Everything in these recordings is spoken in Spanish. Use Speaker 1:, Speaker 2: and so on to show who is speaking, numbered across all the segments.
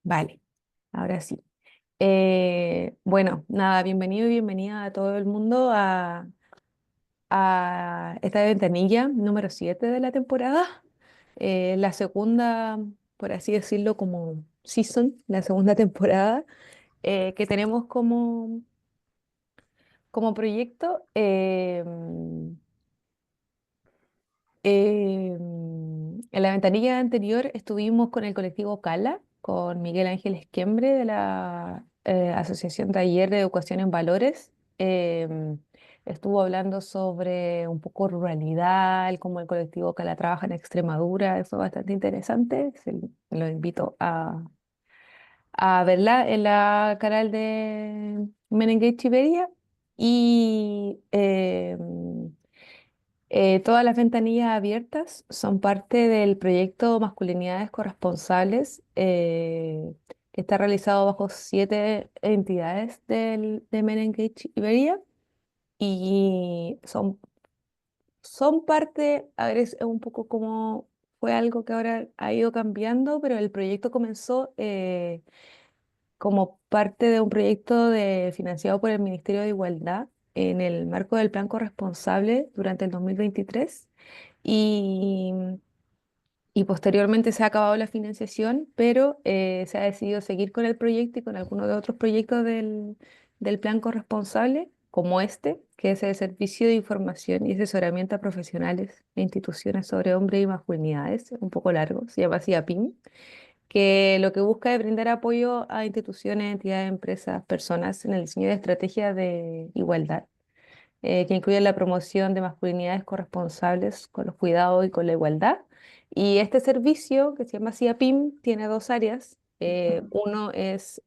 Speaker 1: Vale, ahora sí. Bueno, nada, bienvenido y bienvenida a todo el mundo a esta ventanilla número 7 de la temporada. La segunda, por así decirlo, como season, la segunda temporada que tenemos como proyecto. En la ventanilla anterior estuvimos con el colectivo Cala, con Miguel Ángel Esquembre de la Asociación Taller de Educación en Valores. Em, Estuvo hablando sobre un poco ruralidad, cómo el colectivo Cala trabaja en Extremadura. Fue bastante interesante. Lo invito a verla en la canal de Merengue Iberia. Y todas las ventanillas abiertas son parte del proyecto Masculinidades Corresponsables, que está realizado bajo 7 entidades de Merengue Iberia. Y son parte, a ver, es un poco como fue algo que ahora ha ido cambiando, pero el proyecto comenzó como parte de un proyecto financiado por el Ministerio de Igualdad en el marco del Plan Corresponsable durante el 2023. Y, y posteriormente se ha acabado la financiación, pero se ha decidido seguir con el proyecto y con algunos de otros proyectos del plan corresponsable, como este, que es el Servicio de Información y Asesoramiento a Profesionales e Instituciones sobre Hombres y Masculinidades, un poco largo, se llama así APIM, que lo que busca es brindar apoyo a instituciones, entidades, empresas, personas en el diseño de estrategias de igualdad, que incluyen la promoción de masculinidades corresponsables con los cuidados y con la igualdad. Y este servicio, que se llama CIAPIM, tiene dos áreas. Uno es,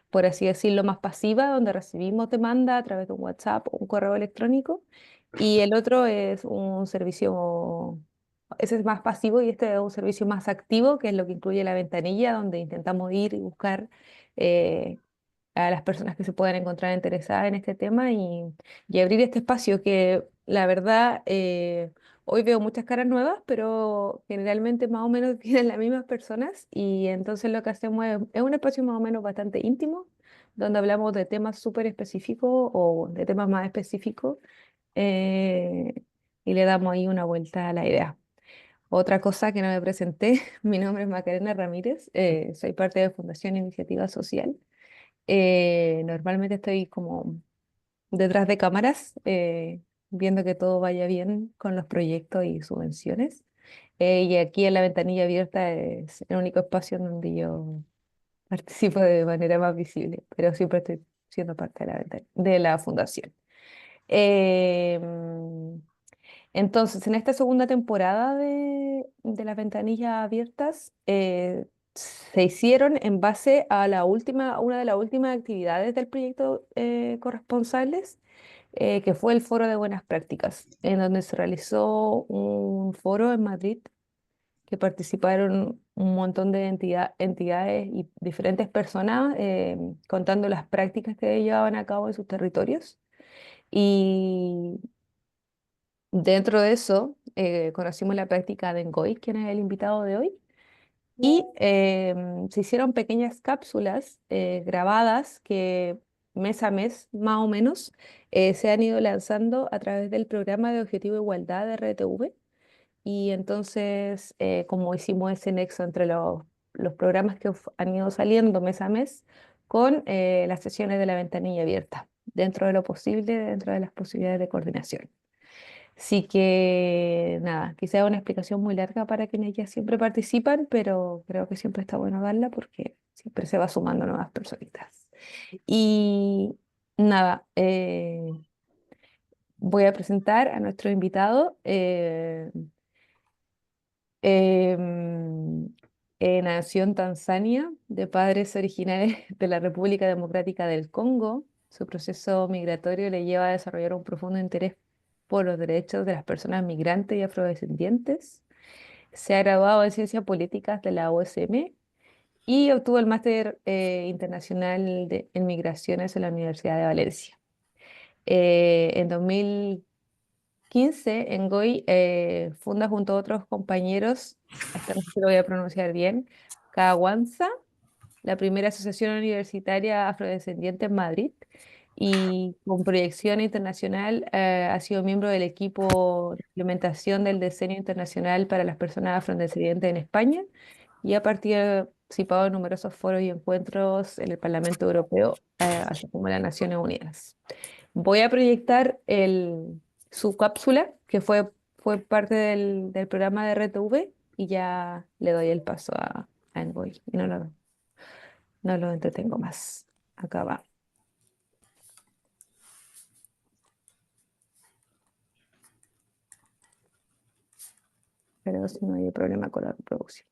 Speaker 1: por así decirlo, más pasiva, donde recibimos demanda a través de un WhatsApp o un correo electrónico. Y el otro es un servicio, ese es más pasivo y este es un servicio más activo, que es lo que incluye la ventanilla, donde intentamos ir y buscar eh, a las personas que se puedan encontrar interesadas en este tema y abrir este espacio que la verdad hoy veo muchas caras nuevas, pero generalmente más o menos tienen las mismas personas y entonces lo que hacemos es un espacio más o menos bastante íntimo, donde hablamos de temas súper específicos o de temas más específicos, eh, y le damos ahí una vuelta a la idea. Otra cosa que no me presenté, mi nombre es Macarena Ramírez, soy parte de Fundación Iniciativa Social. Normalmente estoy como detrás de cámaras, viendo que todo vaya bien con los proyectos y subvenciones. Y aquí en la ventanilla abierta es el único espacio en donde yo participo de manera más visible, pero siempre estoy siendo parte de de la fundación. Em, entonces, en esta segunda temporada de las ventanillas abiertas, se hicieron en base a una de las últimas actividades del proyecto Corresponsables, que fue el Foro de Buenas Prácticas, en donde se realizó un foro en Madrid que participaron un montón de entidades y diferentes personas, contando las prácticas que llevaban a cabo en sus territorios. Y dentro de eso, conocimos la práctica de Ngoy, quien es el invitado de hoy, y se hicieron pequeñas cápsulas grabadas que mes a mes, más o menos, se han ido lanzando a través del programa de Objetivo de Igualdad de RTV. Y entonces, como hicimos ese nexo entre los programas que han ido saliendo mes a mes con las sesiones de la ventanilla abierta, dentro de lo posible, dentro de las posibilidades de coordinación. Así que nada, quizá una explicación muy larga para quienes ya siempre participan, pero creo que siempre está bueno darla porque siempre se va sumando nuevas personitas. Y nada, voy a presentar a nuestro invitado. Em, Nació en Tanzania, de padres originarios de la República Democrática del Congo. Su proceso migratorio le lleva a desarrollar un profundo interés por los derechos de las personas migrantes y afrodescendientes. Se ha graduado en Ciencias Políticas de la USM y obtuvo el máster internacional en Migraciones en la Universidad de Valencia. En 2015, Ngoy funda junto a otros compañeros, hasta no sé si lo voy a pronunciar bien, Kawanza, la primera asociación universitaria afrodescendiente en Madrid y con proyección internacional ha sido miembro del equipo de implementación del diseño internacional para las personas afrodescendientes en España y ha participado en numerosos foros y encuentros en el Parlamento Europeo, así como en las Naciones Unidas. Voy a proyectar su cápsula, que fue parte del programa de RTV, y ya le doy el paso a Envoy. Y no lo entretengo más. Acá va. Pero si no hay problema con la reproducción.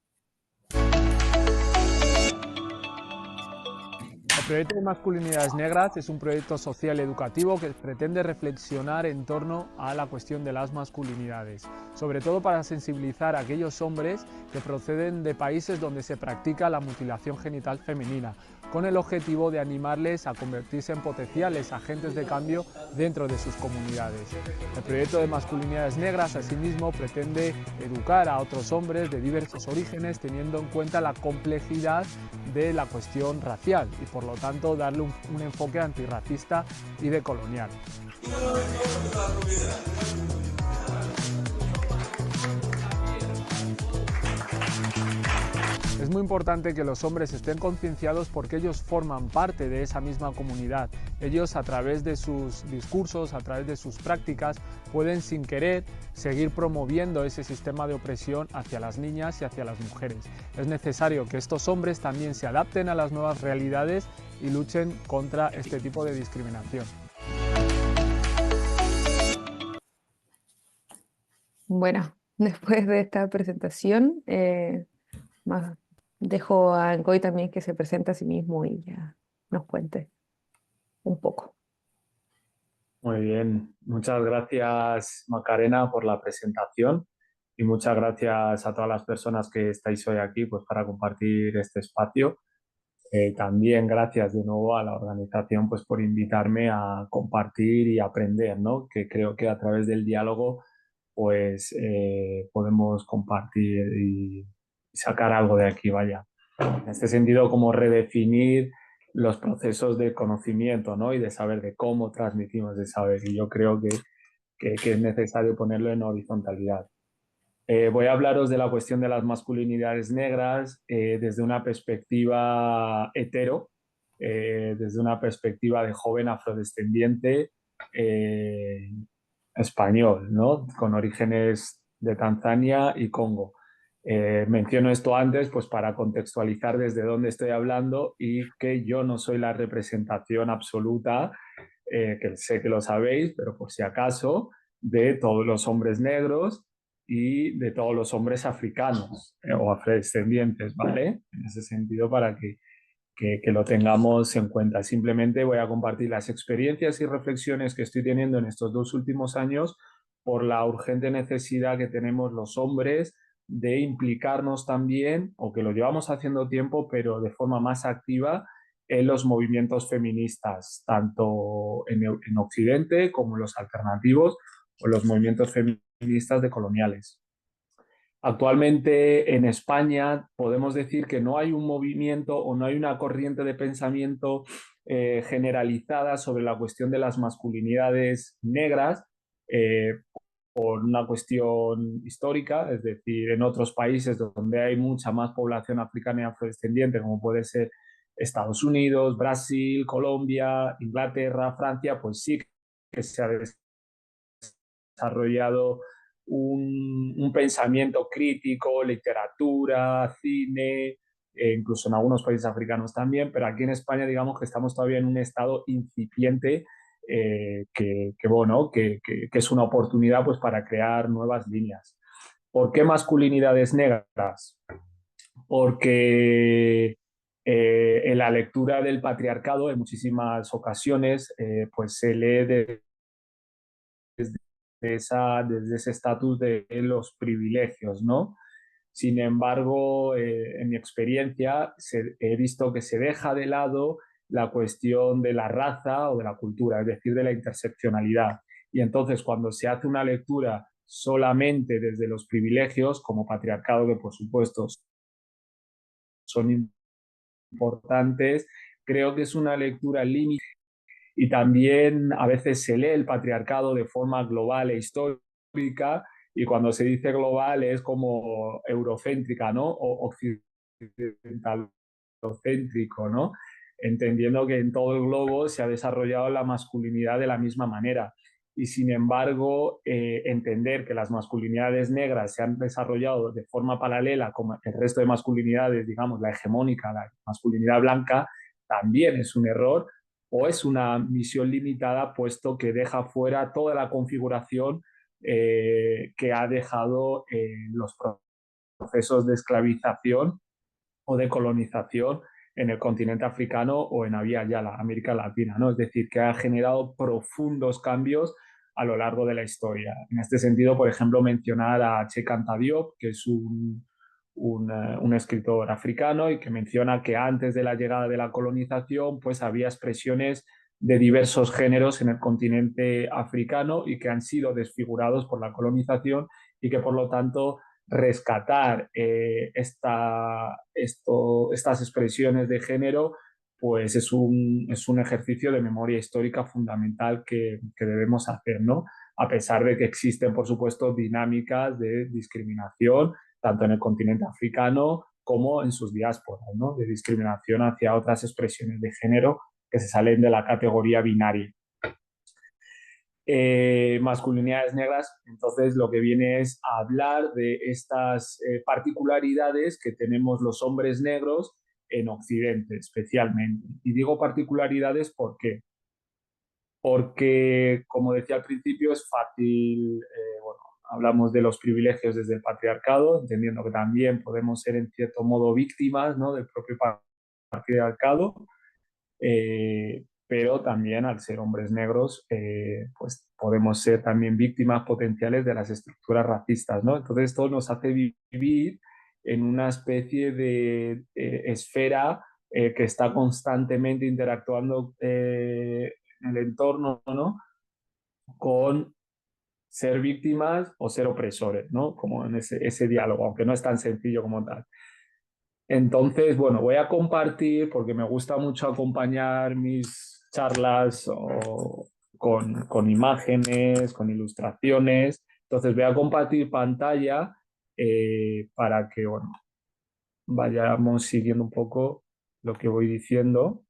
Speaker 2: El proyecto de Masculinidades Negras es un proyecto social educativo que pretende reflexionar en torno a la cuestión de las masculinidades, sobre todo para sensibilizar a aquellos hombres que proceden de países donde se practica la mutilación genital femenina, con el objetivo de animarles a convertirse en potenciales agentes de cambio dentro de sus comunidades. El proyecto de Masculinidades Negras, asimismo, pretende educar a otros hombres de diversos orígenes, teniendo en cuenta la complejidad de la cuestión racial y, por lo tanto, darle un enfoque antirracista y decolonial. Es muy importante que los hombres estén concienciados porque ellos forman parte de esa misma comunidad. Ellos, a través de sus discursos, a través de sus prácticas, pueden sin querer seguir promoviendo ese sistema de opresión hacia las niñas y hacia las mujeres. Es necesario que estos hombres también se adapten a las nuevas realidades y luchen contra este tipo de discriminación.
Speaker 1: Bueno, después de esta presentación, más dejo a Ngoy también que se presente a sí mismo y ya nos cuente un poco.
Speaker 3: Muy bien, muchas gracias Macarena por la presentación y muchas gracias a todas las personas que estáis hoy aquí pues, para compartir este espacio. También gracias de nuevo a la organización pues, por invitarme a compartir y aprender, ¿no? Que creo que a través del diálogo pues, podemos compartir y sacar algo de aquí, vaya. En este sentido, como redefinir los procesos de conocimiento, ¿no? Y de saber de cómo transmitimos ese saber. Y yo creo que es necesario ponerlo en horizontalidad. Voy a hablaros de la cuestión de las masculinidades negras desde una perspectiva hetero, desde una perspectiva de joven afrodescendiente eh, español, ¿no? Con orígenes de Tanzania y Congo. Menciono esto antes pues para contextualizar desde dónde estoy hablando y que yo no soy la representación absoluta, que sé que lo sabéis, pero por si acaso, de todos los hombres negros y de todos los hombres africanos o afrodescendientes, ¿vale? En ese sentido, para que lo tengamos en cuenta. Simplemente voy a compartir las experiencias y reflexiones que estoy teniendo en estos 2 últimos años por la urgente necesidad que tenemos los hombres de implicarnos también, o que lo llevamos haciendo tiempo, pero de forma más activa en los movimientos feministas, tanto en Occidente como en los alternativos o los movimientos feministas decoloniales. Actualmente en España podemos decir que no hay un movimiento o no hay una corriente de pensamiento generalizada sobre la cuestión de las masculinidades negras eh, por una cuestión histórica, es decir, en otros países donde hay mucha más población africana y afrodescendiente, como puede ser Estados Unidos, Brasil, Colombia, Inglaterra, Francia, pues sí que se ha desarrollado un pensamiento crítico, literatura, cine, incluso en algunos países africanos también, pero aquí en España digamos que estamos todavía en un estado incipiente bueno, que es una oportunidad pues, para crear nuevas líneas. ¿Por qué masculinidades negras? Porque en la lectura del patriarcado en muchísimas ocasiones pues se lee desde ese estatus de los privilegios, ¿no? Sin embargo, en mi experiencia he visto que se deja de lado la cuestión de la raza o de la cultura, es decir, de la interseccionalidad. Y entonces, cuando se hace una lectura solamente desde los privilegios, como patriarcado, que por supuesto son importantes. Creo que es una lectura límite y también a veces se lee el patriarcado de forma global e histórica y cuando se dice global es como eurocéntrica, ¿no? O occidentalocéntrico, ¿no? Entendiendo que en todo el globo se ha desarrollado la masculinidad de la misma manera. Y sin embargo, entender que las masculinidades negras se han desarrollado de forma paralela como el resto de masculinidades, digamos, la hegemónica, la masculinidad blanca, también es un error o es una misión limitada, puesto que deja fuera toda la configuración que ha dejado los procesos de esclavización o de colonización en el continente africano o en ya la América Latina, ¿no? Es decir, que ha generado profundos cambios a lo largo de la historia. En este sentido, por ejemplo, mencionar a Cheikh Anta Diop, que es un escritor africano y que menciona que antes de la llegada de la colonización, pues había expresiones de diversos géneros en el continente africano y que han sido desfigurados por la colonización y que por lo tanto rescatar estas expresiones de género, pues es un ejercicio de memoria histórica fundamental que debemos hacer, ¿no? A pesar de que existen, por supuesto, dinámicas de discriminación, tanto en el continente africano como en sus diásporas, ¿no? De discriminación hacia otras expresiones de género que se salen de la categoría binaria. Masculinidades negras, entonces lo que viene es a hablar de estas particularidades que tenemos los hombres negros en Occidente especialmente. Y digo particularidades ¿por qué? Porque, como decía al principio, es fácil, bueno, hablamos de los privilegios desde el patriarcado, entendiendo que también podemos ser en cierto modo víctimas, ¿no?, del propio patriarcado, pero también al ser hombres negros, pues podemos ser también víctimas potenciales de las estructuras racistas, ¿no? Entonces esto nos hace vivir en una especie de esfera que está constantemente interactuando en el entorno, ¿no?, con ser víctimas o ser opresores, ¿no? Como en ese diálogo, aunque no es tan sencillo como tal. Entonces, bueno, voy a compartir, porque me gusta mucho acompañar mis charlas con imágenes, con ilustraciones. Entonces, voy a compartir pantalla para que, bueno, vayamos siguiendo un poco lo que voy diciendo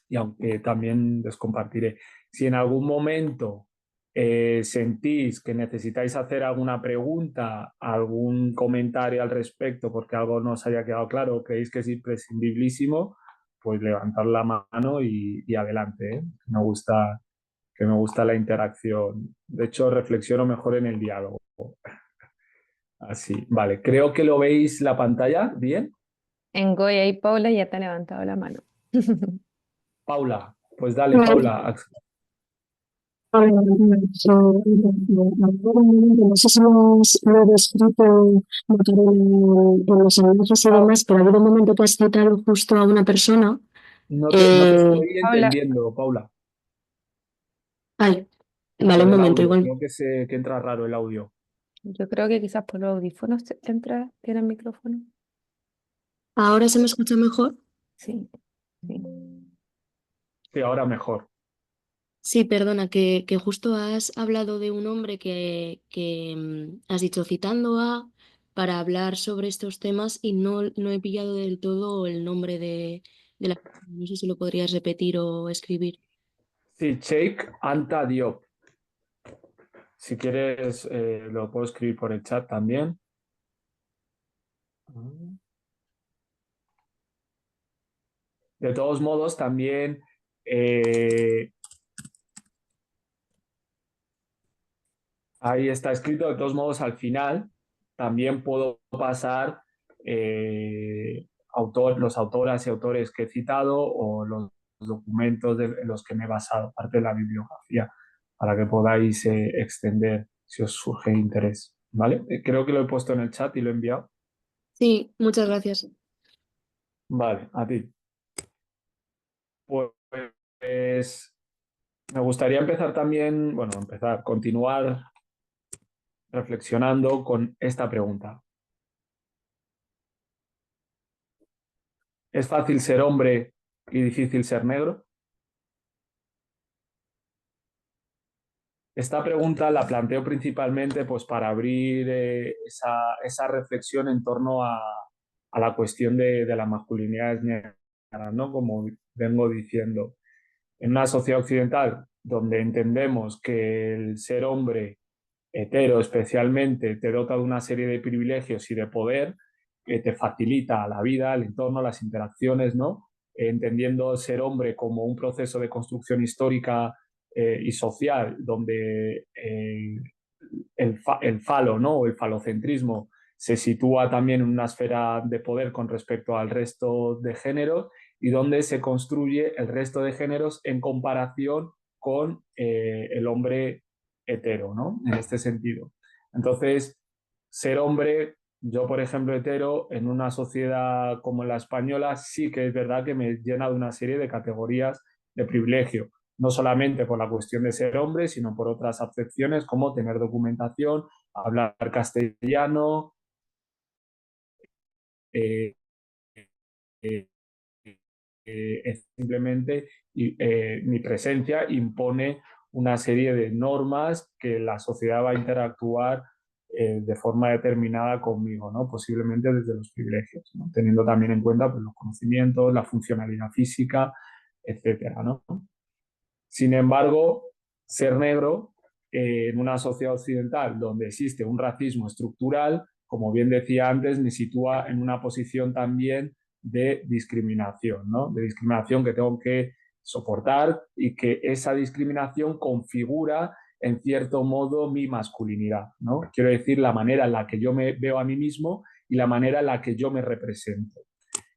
Speaker 3: y aunque también les compartiré. Si en algún momento sentís que necesitáis hacer alguna pregunta, algún comentario al respecto, porque algo no os haya quedado claro, creéis que es imprescindibilísimo, pues levantad la mano y adelante, ¿eh? Que me gusta la interacción. De hecho, reflexiono mejor en el diálogo. Así, vale. Creo que lo veis la pantalla, ¿bien?
Speaker 1: En Goya y Paula ya te ha levantado la mano.
Speaker 3: Paula, pues dale, Paula.
Speaker 4: No sé si lo he descrito en los enlaces y demás, pero ha habido un momento que has citado justo a una persona.
Speaker 3: No te
Speaker 4: eh,
Speaker 3: estoy
Speaker 1: Paula,
Speaker 3: entendiendo, Paula.
Speaker 4: Ay, vale,
Speaker 3: Por
Speaker 4: un
Speaker 3: el
Speaker 4: momento,
Speaker 3: audio,
Speaker 4: igual.
Speaker 3: creo que entra raro el audio.
Speaker 1: yo creo que quizás por los audífonos entra, tiene el micrófono.
Speaker 4: ¿Ahora se me escucha mejor?
Speaker 1: Sí, sí.
Speaker 3: Sí, ahora mejor.
Speaker 4: Sí, perdona, que justo has hablado de un hombre que has dicho citando a para hablar sobre estos temas y no he pillado del todo el nombre de la... No sé si lo podrías repetir o escribir.
Speaker 3: Sí, Cheikh Anta Diop. Si quieres, lo puedo escribir por el chat también. De todos modos, también ahí está escrito. De todos modos, al final también puedo pasar los autoras y autores que he citado o los documentos en los que me he basado, parte de la bibliografía, para que podáis extender si os surge interés. ¿Vale? Creo que lo he puesto en el chat y lo he enviado.
Speaker 4: Sí, muchas gracias.
Speaker 3: Vale, a ti. Pues me gustaría empezar también, bueno, continuar reflexionando con esta pregunta. ¿Es fácil ser hombre y difícil ser negro? Esta pregunta la planteo principalmente pues, para abrir esa reflexión en torno a la cuestión de las masculinidades negras, ¿no? Como vengo diciendo, en una sociedad occidental donde entendemos que el ser hombre hetero especialmente te dota de una serie de privilegios y de poder que te facilita la vida, el entorno, las interacciones, ¿no? Entendiendo ser hombre como un proceso de construcción histórica y social donde el falo, ¿no? O el falocentrismo se sitúa también en una esfera de poder con respecto al resto de géneros y donde se construye el resto de géneros en comparación con el hombre hetero, ¿no? En este sentido. Entonces, ser hombre, yo por ejemplo hetero, en una sociedad como la española, sí que es verdad que me llena de una serie de categorías de privilegio, no solamente por la cuestión de ser hombre, sino por otras acepciones como tener documentación, hablar castellano, eh, eh, simplemente mi presencia impone una serie de normas que la sociedad va a interactuar de forma determinada conmigo, ¿no? Posiblemente desde los privilegios, ¿no? Teniendo también en cuenta pues, los conocimientos, la funcionalidad física, etcétera, ¿no? Sin embargo, ser negro en una sociedad occidental donde existe un racismo estructural, como bien decía antes, me sitúa en una posición también de discriminación, ¿no? De discriminación que tengo que soportar y que esa discriminación configura en cierto modo mi masculinidad, ¿no? Quiero decir, la manera en la que yo me veo a mí mismo y la manera en la que yo me represento.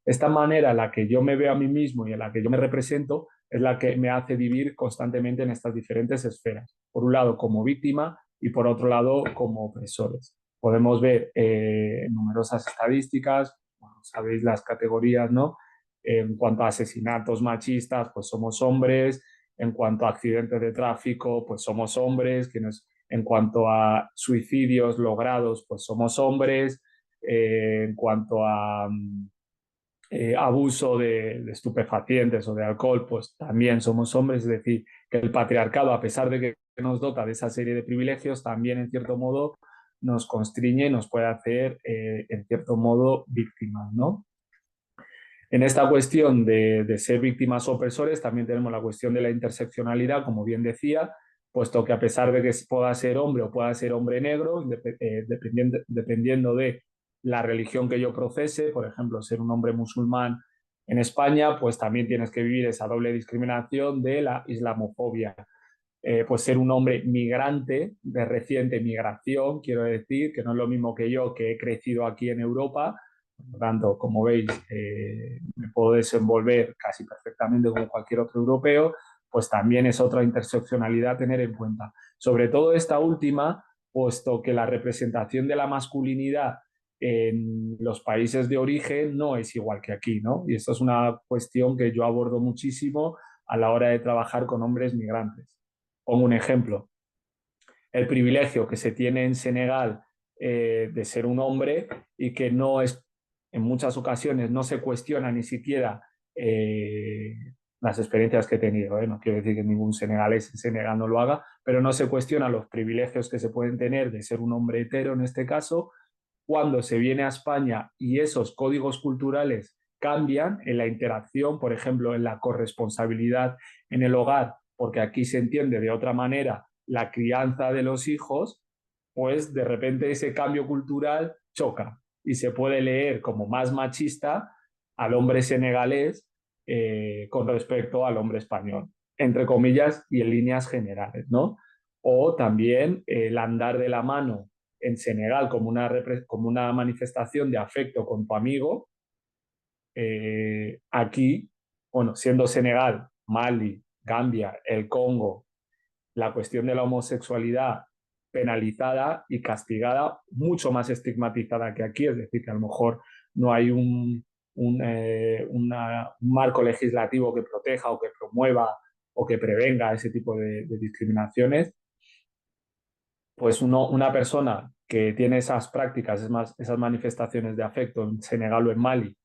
Speaker 3: Esta manera en la que yo me veo a mí mismo y en la que yo me represento es la que me hace vivir constantemente en estas diferentes esferas. Por un lado, como víctima y por otro lado, como opresores. Podemos ver numerosas estadísticas, bueno, sabéis las categorías, ¿no? En cuanto a asesinatos machistas, pues somos hombres. En cuanto a accidentes de tráfico, pues somos hombres. En cuanto a suicidios logrados, pues somos hombres. En cuanto a abuso de estupefacientes o de alcohol, pues también somos hombres, es decir, que el patriarcado, a pesar de que nos dota de esa serie de privilegios, también en cierto modo nos constriñe y nos puede hacer, en cierto modo, víctimas, ¿no? En esta cuestión de ser víctimas o opresores, también tenemos la cuestión de la interseccionalidad, como bien decía, puesto que a pesar de que pueda ser hombre o pueda ser hombre negro, dependiendo de la religión que yo procese, por ejemplo, ser un hombre musulmán en España, pues también tienes que vivir esa doble discriminación de la islamofobia. Pues ser un hombre migrante de reciente migración, quiero decir, que no es lo mismo que yo, que he crecido aquí en Europa. Por lo tanto, como veis, me puedo desenvolver casi perfectamente como cualquier otro europeo, pues también es otra interseccionalidad a tener en cuenta. Sobre todo esta última, puesto que la representación de la masculinidad en los países de origen no es igual que aquí, ¿no? Y esto es una cuestión que yo abordo muchísimo a la hora de trabajar con hombres migrantes. Pongo un ejemplo. El privilegio que se tiene en Senegal de ser un hombre y que no es, en muchas ocasiones, no se cuestiona ni siquiera las experiencias que he tenido. No quiero decir que ningún senegalés en Senegal no lo haga, pero no se cuestiona los privilegios que se pueden tener de ser un hombre hetero en este caso, cuando se viene a España y esos códigos culturales cambian en la interacción, por ejemplo, en la corresponsabilidad en el hogar, porque aquí se entiende de otra manera la crianza de los hijos, pues de repente ese cambio cultural choca y se puede leer como más machista al hombre senegalés con respecto al hombre español, entre comillas y en líneas generales, ¿no? O también el andar de la mano en Senegal como una manifestación de afecto con tu amigo, aquí, bueno, siendo Senegal, Mali, Gambia, el Congo, la cuestión de la homosexualidad penalizada y castigada, mucho más estigmatizada que aquí, es decir, que a lo mejor no hay un marco legislativo que proteja o que promueva o que prevenga ese tipo de discriminaciones, pues una persona que tiene esas prácticas, esas manifestaciones de afecto en Senegal o en Mali,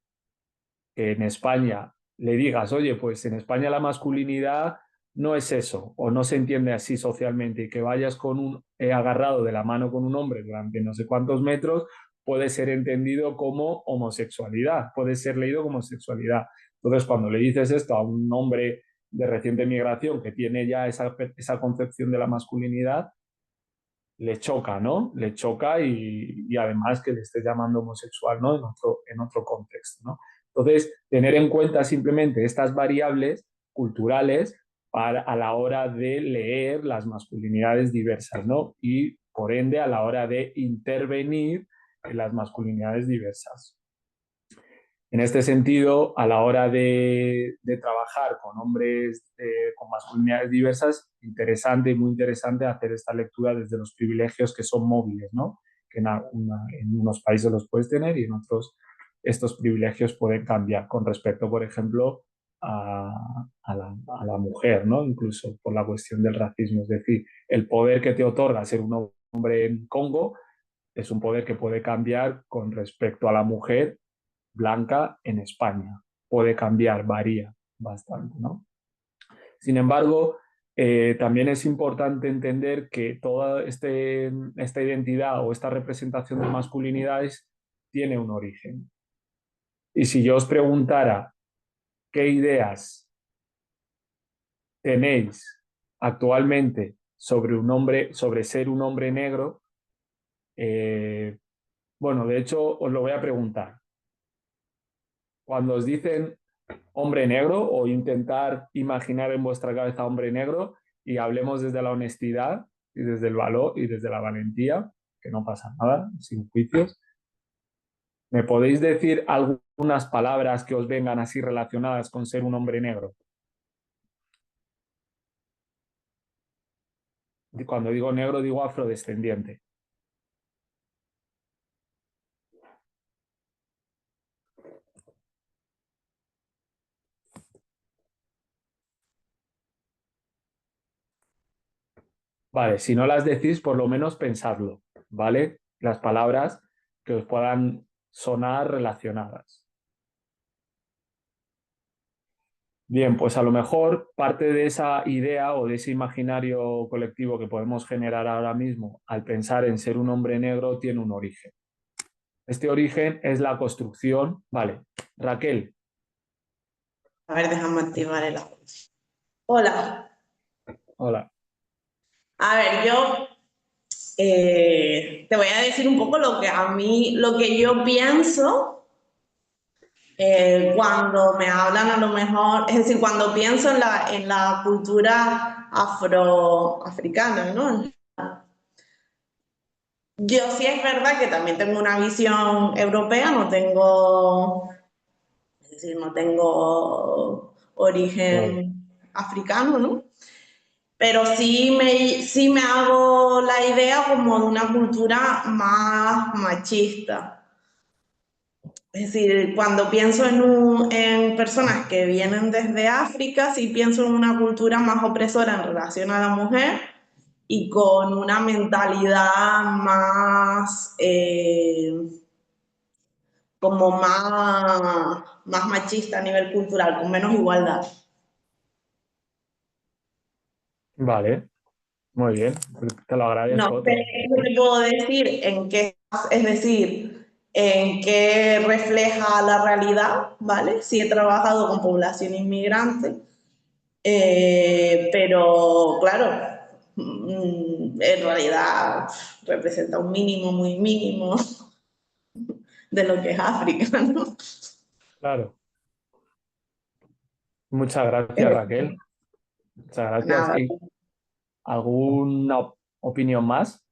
Speaker 3: que en España le digas, oye, pues en España la masculinidad no es eso, o no se entiende así socialmente, y que vayas con agarrado de la mano con un hombre durante no sé cuántos metros, puede ser entendido como homosexualidad, puede ser leído como sexualidad. Entonces, cuando le dices esto a un hombre de reciente migración que tiene ya esa concepción de la masculinidad, le choca, ¿no? Le choca y además que le estés llamando homosexual, ¿no? En otro contexto, ¿no? Entonces, tener en cuenta simplemente estas variables culturales a la hora de leer las masculinidades diversas, ¿no? Y por ende a la hora de intervenir en las masculinidades diversas. En este sentido, a la hora de trabajar con hombres con masculinidades diversas, interesante y muy interesante hacer esta lectura desde los privilegios que son móviles, ¿no? Que en unos países los puedes tener y en otros estos privilegios pueden cambiar con respecto, por ejemplo, a la mujer, ¿no? Incluso por la cuestión del racismo. Es decir, el poder que te otorga ser un hombre en Congo es un poder que puede cambiar con respecto a la mujer blanca en España. Puede cambiar, varía bastante, ¿no? Sin embargo, también es importante entender que toda esta identidad o esta representación de masculinidades tiene un origen. Y si yo os preguntara qué ideas tenéis actualmente sobre ser un hombre negro, bueno, de hecho os lo voy a preguntar. Cuando os dicen hombre negro o intentar imaginar en vuestra cabeza hombre negro y hablemos desde la honestidad y desde el valor y desde la valentía, que no pasa nada, sin juicios. ¿Me podéis decir algunas palabras que os vengan así relacionadas con ser un hombre negro? Y cuando digo negro digo afrodescendiente. Vale, si no las decís, por lo menos pensadlo, ¿vale? Las palabras que os puedan sonar relacionadas. Bien, pues a lo mejor parte de esa idea o de ese imaginario colectivo que podemos generar ahora mismo al pensar en ser un hombre negro tiene un origen. Este origen es la construcción. Vale, Raquel.
Speaker 5: A ver, déjame activar el audio. Hola.
Speaker 3: Hola.
Speaker 5: A ver, yo te voy a decir un poco lo que yo pienso cuando me hablan a lo mejor, es decir, cuando pienso en la cultura afroafricana, ¿no? Yo sí es verdad que también tengo una visión europea, es decir, no tengo
Speaker 3: Claro.
Speaker 5: origen africano, ¿no? Pero sí me hago la idea como de una cultura más machista. Es decir, cuando pienso en personas que vienen desde África, sí pienso en una cultura más opresora en relación a la mujer y con una mentalidad más, como más machista a nivel cultural, con menos igualdad.
Speaker 3: Vale, muy bien. Te lo
Speaker 5: No
Speaker 3: agradezco.
Speaker 5: sé qué te puedo decir en qué, es decir, en qué refleja la realidad, ¿vale? Sí he trabajado con población inmigrante, pero claro, en realidad representa un mínimo muy mínimo de lo que es África, ¿no?
Speaker 3: Claro. Muchas gracias,
Speaker 5: Eh,
Speaker 3: Raquel. Muchas gracias.
Speaker 5: Nada.
Speaker 3: ¿Y alguna opinión más?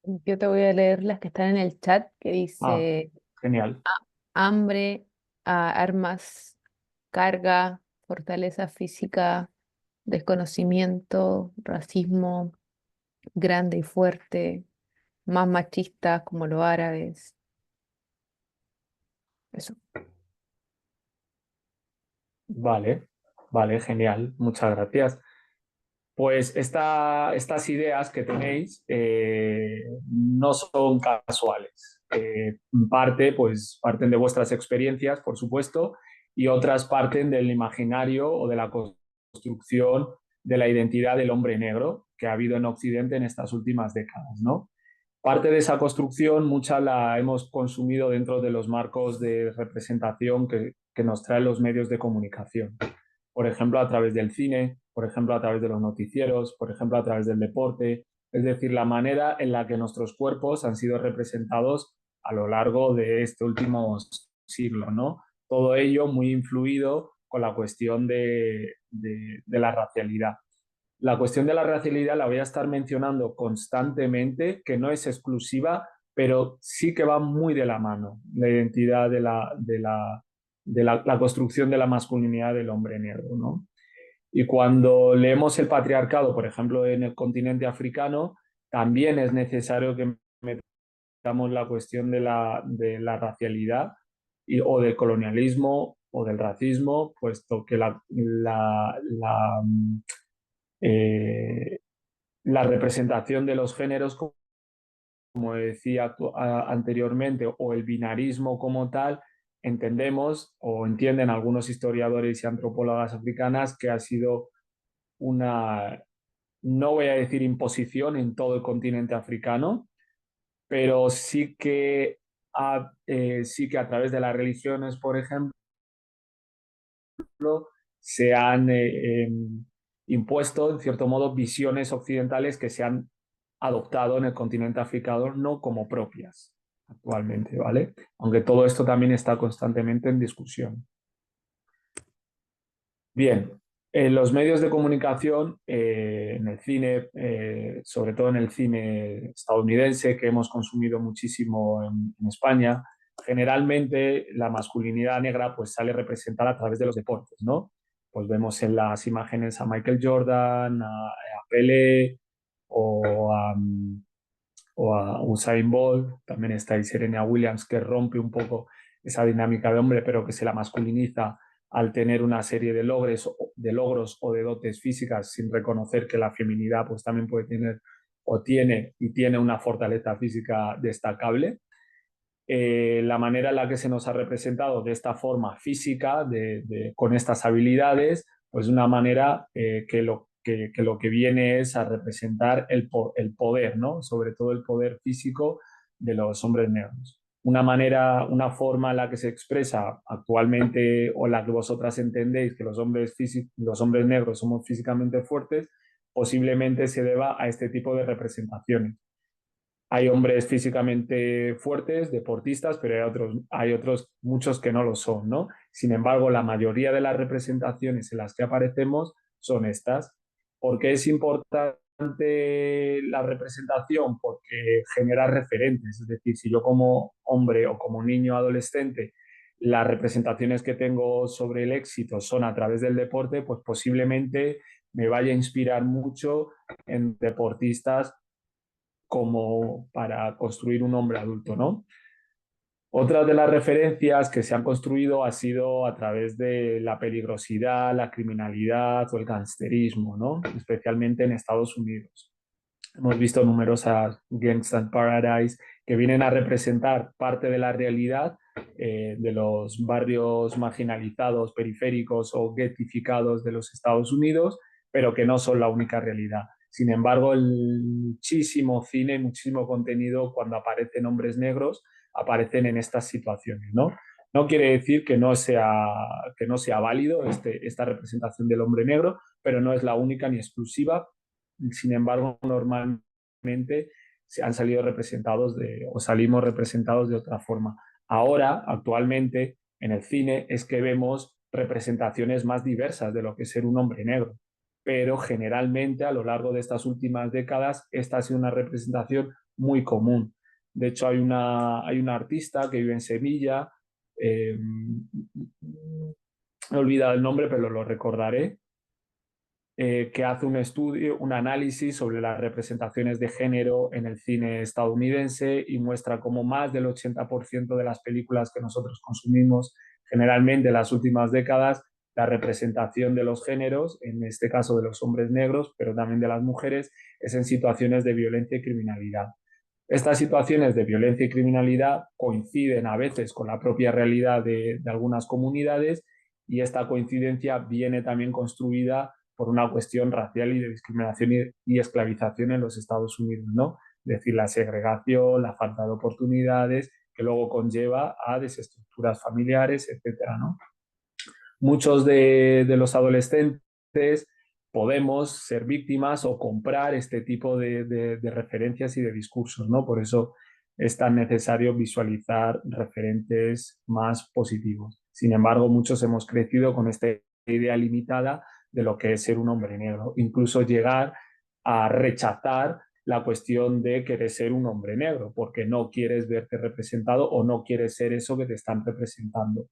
Speaker 1: Yo te voy a leer las que están en el chat, que
Speaker 3: Ah,
Speaker 1: dice
Speaker 3: genial.
Speaker 1: hambre, armas, carga, fortaleza física, desconocimiento, racismo, grande y fuerte, más machistas como los árabes. Eso.
Speaker 3: Vale, vale, genial. Muchas gracias. Pues estas ideas que tenéis no son casuales. parten de vuestras experiencias, por supuesto, y otras parten del imaginario o de la construcción de la identidad del hombre negro que ha habido en Occidente en estas últimas décadas, ¿no? Parte de esa construcción, mucha la hemos consumido dentro de los marcos de representación que nos traen los medios de comunicación. Por ejemplo, a través del cine, por ejemplo, a través de los noticieros, por ejemplo, a través del deporte. Es decir, la manera en la que nuestros cuerpos han sido representados a lo largo de este último siglo, ¿no? Todo ello muy influido con la cuestión de la racialidad. La cuestión de la racialidad la voy a estar mencionando constantemente, que no es exclusiva, pero sí que va muy de la mano, la identidad la construcción de la masculinidad del hombre negro, ¿no? Y cuando leemos el patriarcado, por ejemplo, en el continente africano, también es necesario que metamos la cuestión de la racialidad o del colonialismo o del racismo, puesto que eh, la representación de los géneros, como decía anteriormente, o el binarismo como tal, entendemos o entienden algunos historiadores y antropólogas africanas que ha sido una, no voy a decir imposición en todo el continente africano, pero sí que a través de las religiones, por ejemplo, se han impuesto, en cierto modo, visiones occidentales que se han adoptado en el continente africano no como propias actualmente, ¿vale? Aunque todo esto también está constantemente en discusión. Bien, en los medios de comunicación, en el cine, sobre todo en el cine estadounidense, que hemos consumido muchísimo en España, generalmente la masculinidad negra pues sale representada a través de los deportes, ¿no? Pues vemos en las imágenes a Michael Jordan, a Pelé o a Usain Bolt. También está ahí Serena Williams, que rompe un poco esa dinámica de hombre, pero que se la masculiniza al tener una serie de logros o de dotes físicas, sin reconocer que la feminidad pues también puede tener o tiene y tiene una fortaleza física destacable. La manera en la que se nos ha representado de esta forma física, con estas habilidades, pues una manera que lo que viene es a representar el poder, ¿no? Sobre todo el poder físico de los hombres negros. Una manera, una forma en la que se expresa actualmente o la que vosotras entendéis que los hombres negros somos físicamente fuertes, posiblemente se deba a este tipo de representaciones. Hay hombres físicamente fuertes, deportistas, pero hay otros muchos que no lo son, ¿no? Sin embargo, la mayoría de las representaciones en las que aparecemos son estas. ¿Por qué es importante la representación? Porque genera referentes. Es decir, si yo como hombre o como niño adolescente las representaciones que tengo sobre el éxito son a través del deporte, pues posiblemente me vaya a inspirar mucho en deportistas como para construir un hombre adulto, ¿no? Otra de las referencias que se han construido ha sido a través de la peligrosidad, la criminalidad o el gangsterismo, ¿no? Especialmente en Estados Unidos. Hemos visto numerosas Gangsta Paradise que vienen a representar parte de la realidad de los barrios marginalizados, periféricos o ghettificados de los Estados Unidos, pero que no son la única realidad. Sin embargo, muchísimo cine, muchísimo contenido cuando aparecen hombres negros, aparecen en estas situaciones, ¿no? No quiere decir que no sea válido esta representación del hombre negro, pero no es la única ni exclusiva. Sin embargo, normalmente se han salido representados o salimos representados de otra forma. Ahora, actualmente, en el cine es que vemos representaciones más diversas de lo que es ser un hombre negro, pero generalmente a lo largo de estas últimas décadas esta ha sido una representación muy común. De hecho, hay una artista que vive en Sevilla, he olvidado el nombre, pero lo recordaré, que hace un estudio, un análisis sobre las representaciones de género en el cine estadounidense y muestra cómo más del 80% de las películas que nosotros consumimos generalmente en las últimas décadas, la representación de los géneros, en este caso de los hombres negros, pero también de las mujeres, es en situaciones de violencia y criminalidad. Estas situaciones de violencia y criminalidad coinciden a veces con la propia realidad de algunas comunidades, y esta coincidencia viene también construida por una cuestión racial y de discriminación y esclavización en los Estados Unidos, ¿no? Es decir, la segregación, la falta de oportunidades, que luego conlleva a desestructuras familiares, etcétera, ¿no? Muchos de los adolescentes podemos ser víctimas o comprar este tipo de referencias y de discursos, ¿no? Por eso es tan necesario visualizar referentes más positivos. Sin embargo, muchos hemos crecido con esta idea limitada de lo que es ser un hombre negro, incluso llegar a rechazar la cuestión de querer ser un hombre negro, porque no quieres verte representado o no quieres ser eso que te están representando.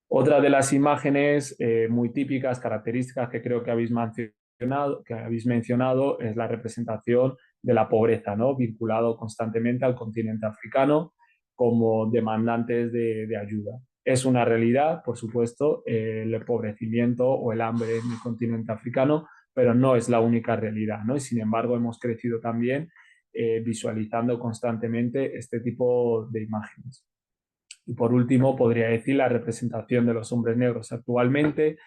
Speaker 3: Otra de las imágenes muy típicas, características que creo que habéis mencionado, es la representación de la pobreza, ¿no? Vinculado constantemente al continente africano como demandantes de ayuda. Es una realidad, por supuesto, el empobrecimiento o el hambre en el continente africano, pero no es la única realidad, ¿no? Y sin embargo, hemos crecido también visualizando constantemente este tipo de imágenes. Y por último, podría decir la representación de los hombres negros actualmente,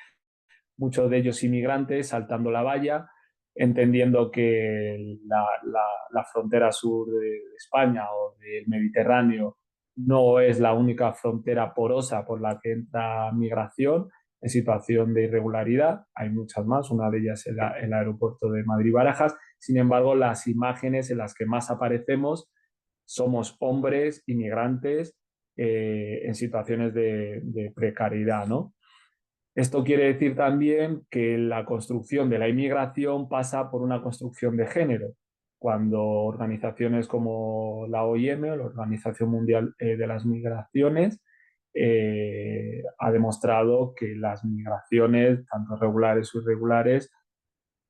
Speaker 3: muchos de ellos inmigrantes saltando la valla, entendiendo que la frontera sur de España o del Mediterráneo no es la única frontera porosa por la que entra migración en situación de irregularidad. Hay muchas más, una de ellas es el aeropuerto de Madrid-Barajas. Sin embargo, las imágenes en las que más aparecemos somos hombres inmigrantes en situaciones de precariedad, ¿no? Esto quiere decir también que la construcción de la inmigración pasa por una construcción de género. Cuando organizaciones como la OIM, la Organización Mundial de las Migraciones, ha demostrado que las migraciones, tanto regulares o irregulares,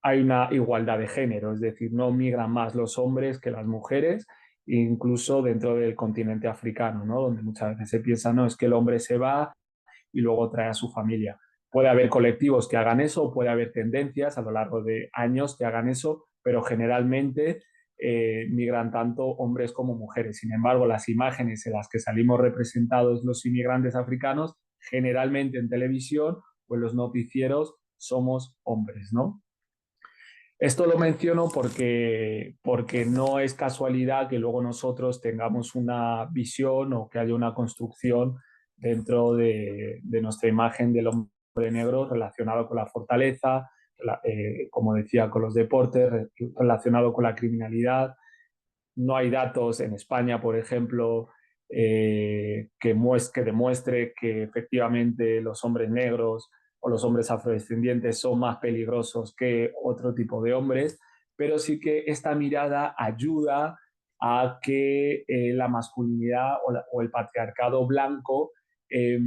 Speaker 3: hay una igualdad de género, es decir, no migran más los hombres que las mujeres, incluso dentro del continente africano, ¿no? Donde muchas veces se piensa, no, es que el hombre se va y luego trae a su familia. Puede haber colectivos que hagan eso, puede haber tendencias a lo largo de años que hagan eso, pero generalmente migran tanto hombres como mujeres. Sin embargo, las imágenes en las que salimos representados los inmigrantes africanos, generalmente en televisión o en los noticieros, somos hombres, ¿no? Esto lo menciono porque no es casualidad que luego nosotros tengamos una visión o que haya una construcción dentro de nuestra imagen del hombre negro relacionado con la fortaleza, como decía, con los deportes, relacionado con la criminalidad. No hay datos en España, por ejemplo, que demuestre que efectivamente los hombres negros o los hombres afrodescendientes son más peligrosos que otro tipo de hombres, pero sí que esta mirada ayuda a que la masculinidad o el patriarcado blanco eh,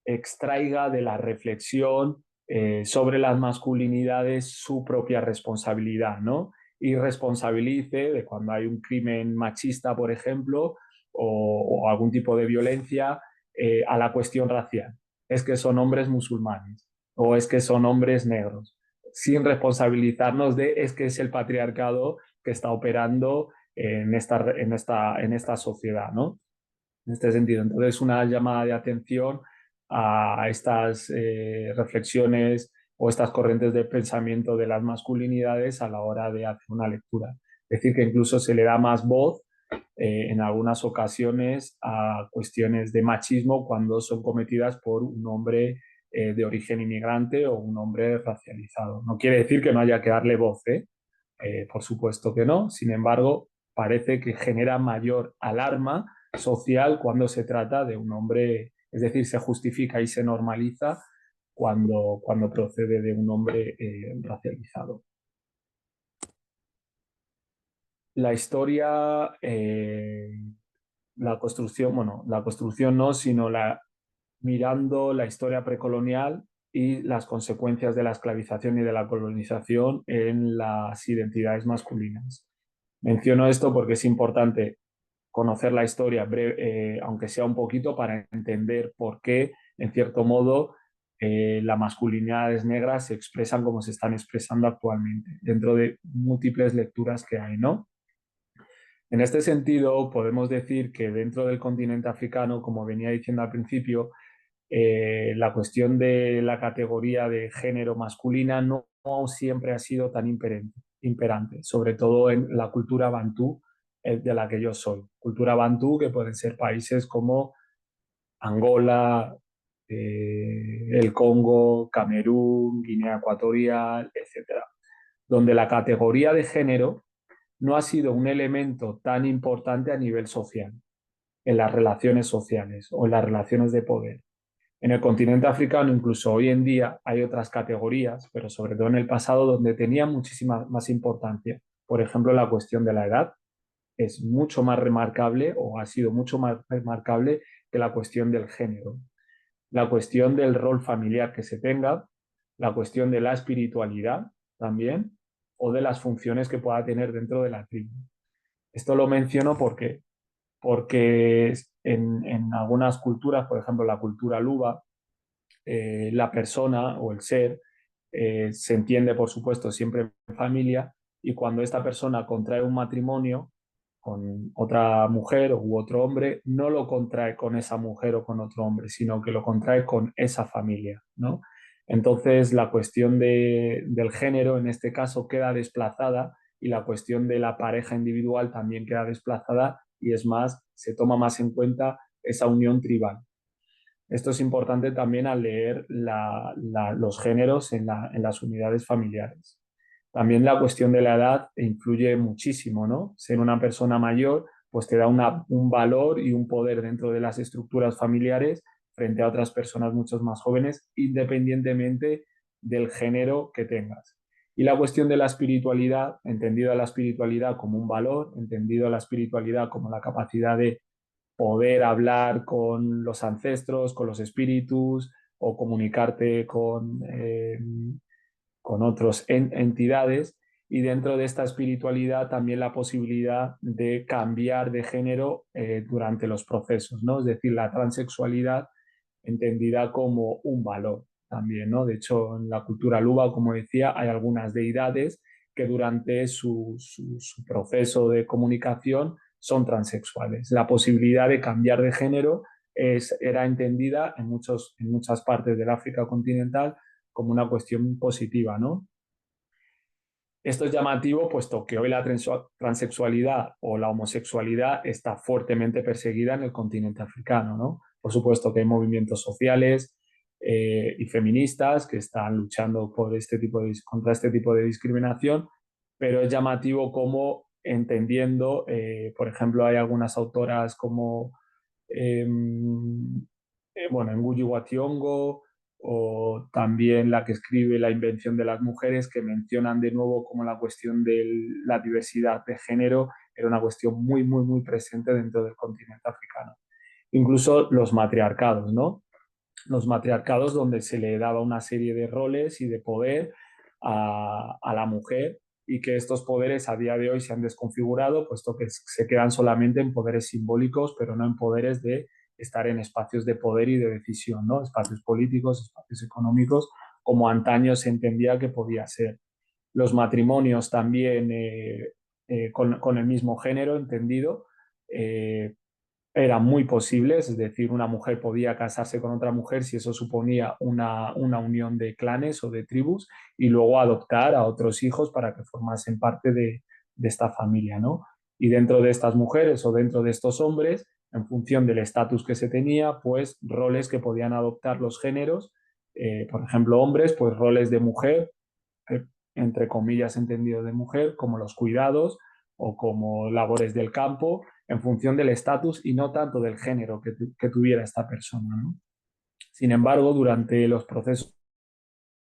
Speaker 3: extraiga de la reflexión sobre las masculinidades su propia responsabilidad, ¿no? Y responsabilice de cuando hay un crimen machista, por ejemplo, o algún tipo de violencia a la cuestión racial. Es que son hombres musulmanes o es que son hombres negros, sin responsabilizarnos de es que es el patriarcado que está operando en esta sociedad, ¿no? En este sentido. Entonces, una llamada de atención a estas reflexiones o estas corrientes de pensamiento de las masculinidades a la hora de hacer una lectura. Es decir, que incluso se le da más voz en algunas ocasiones a cuestiones de machismo cuando son cometidas por un hombre de origen inmigrante o un hombre racializado. No quiere decir que no haya que darle voz, por supuesto que no. Sin embargo, parece que genera mayor alarma social cuando se trata de un hombre, es decir, se justifica y se normaliza cuando procede de un hombre racializado. La historia, la construcción no, sino mirando la historia precolonial y las consecuencias de la esclavización y de la colonización en las identidades masculinas. Menciono esto porque es importante conocer la historia, aunque sea un poquito, para entender por qué, en cierto modo, las masculinidades negras se expresan como se están expresando actualmente, dentro de múltiples lecturas que hay, ¿no? En este sentido, podemos decir que dentro del continente africano, como venía diciendo al principio, la cuestión de la categoría de género masculina no siempre ha sido tan imperante, sobre todo en la cultura bantú de la que yo soy. Cultura bantú que pueden ser países como Angola, el Congo, Camerún, Guinea Ecuatorial, etcétera, donde la categoría de género no ha sido un elemento tan importante a nivel social, en las relaciones sociales o en las relaciones de poder. En el continente africano, incluso hoy en día, hay otras categorías, pero sobre todo en el pasado, donde tenía muchísima más importancia. Por ejemplo, la cuestión de la edad es mucho más remarcable o ha sido mucho más remarcable que la cuestión del género. La cuestión del rol familiar que se tenga, la cuestión de la espiritualidad también, o de las funciones que pueda tener dentro de la tribu. Esto lo menciono porque en algunas culturas, por ejemplo la cultura luba, la persona o el ser se entiende, por supuesto, siempre en familia, y cuando esta persona contrae un matrimonio con otra mujer u otro hombre, no lo contrae con esa mujer o con otro hombre, sino que lo contrae con esa familia, ¿no? Entonces, la cuestión del género en este caso queda desplazada y la cuestión de la pareja individual también queda desplazada y es más, se toma más en cuenta esa unión tribal. Esto es importante también al leer los géneros en las unidades familiares. También la cuestión de la edad influye muchísimo, ¿no? Ser una persona mayor pues te da un valor y un poder dentro de las estructuras familiares frente a otras personas mucho más jóvenes, independientemente del género que tengas. Y la cuestión de la espiritualidad, entendida la espiritualidad como un valor, entendido la espiritualidad como la capacidad de poder hablar con los ancestros, con los espíritus o comunicarte con otras entidades, y dentro de esta espiritualidad también la posibilidad de cambiar de género durante los procesos, ¿no? Es decir, la transexualidad entendida como un valor también, ¿no? De hecho, en la cultura luba, como decía, hay algunas deidades que durante su proceso de comunicación son transexuales. La posibilidad de cambiar de género era entendida en muchas partes del África continental como una cuestión positiva, ¿no? Esto es llamativo puesto que hoy la transexualidad o la homosexualidad está fuertemente perseguida en el continente africano, ¿no? Por supuesto que hay movimientos sociales y feministas que están luchando por contra este tipo de discriminación, pero es llamativo cómo entendiendo, por ejemplo, hay algunas autoras como bueno, Ngugi wa Thiong'o, o también la que escribe La invención de las mujeres, que mencionan de nuevo como la cuestión de la diversidad de género era una cuestión muy, muy, muy presente dentro del continente africano. Incluso los matriarcados, ¿no? Los matriarcados donde se le daba una serie de roles y de poder a la mujer, y que estos poderes a día de hoy se han desconfigurado, puesto que se quedan solamente en poderes simbólicos, pero no en poderes de estar en espacios de poder y de decisión, ¿no? Espacios políticos, espacios económicos, como antaño se entendía que podía ser. Los matrimonios también con el mismo género entendido eran muy posibles, es decir, una mujer podía casarse con otra mujer si eso suponía una unión de clanes o de tribus, y luego adoptar a otros hijos para que formasen parte de esta familia, ¿no? Y dentro de estas mujeres o dentro de estos hombres, en función del estatus que se tenía, pues roles que podían adoptar los géneros, por ejemplo, hombres, pues roles de mujer, eh, entre comillas entendido de mujer, como los cuidados o como labores del campo, en función del estatus y no tanto del género que tuviera esta persona, ¿no? Sin embargo, durante los procesos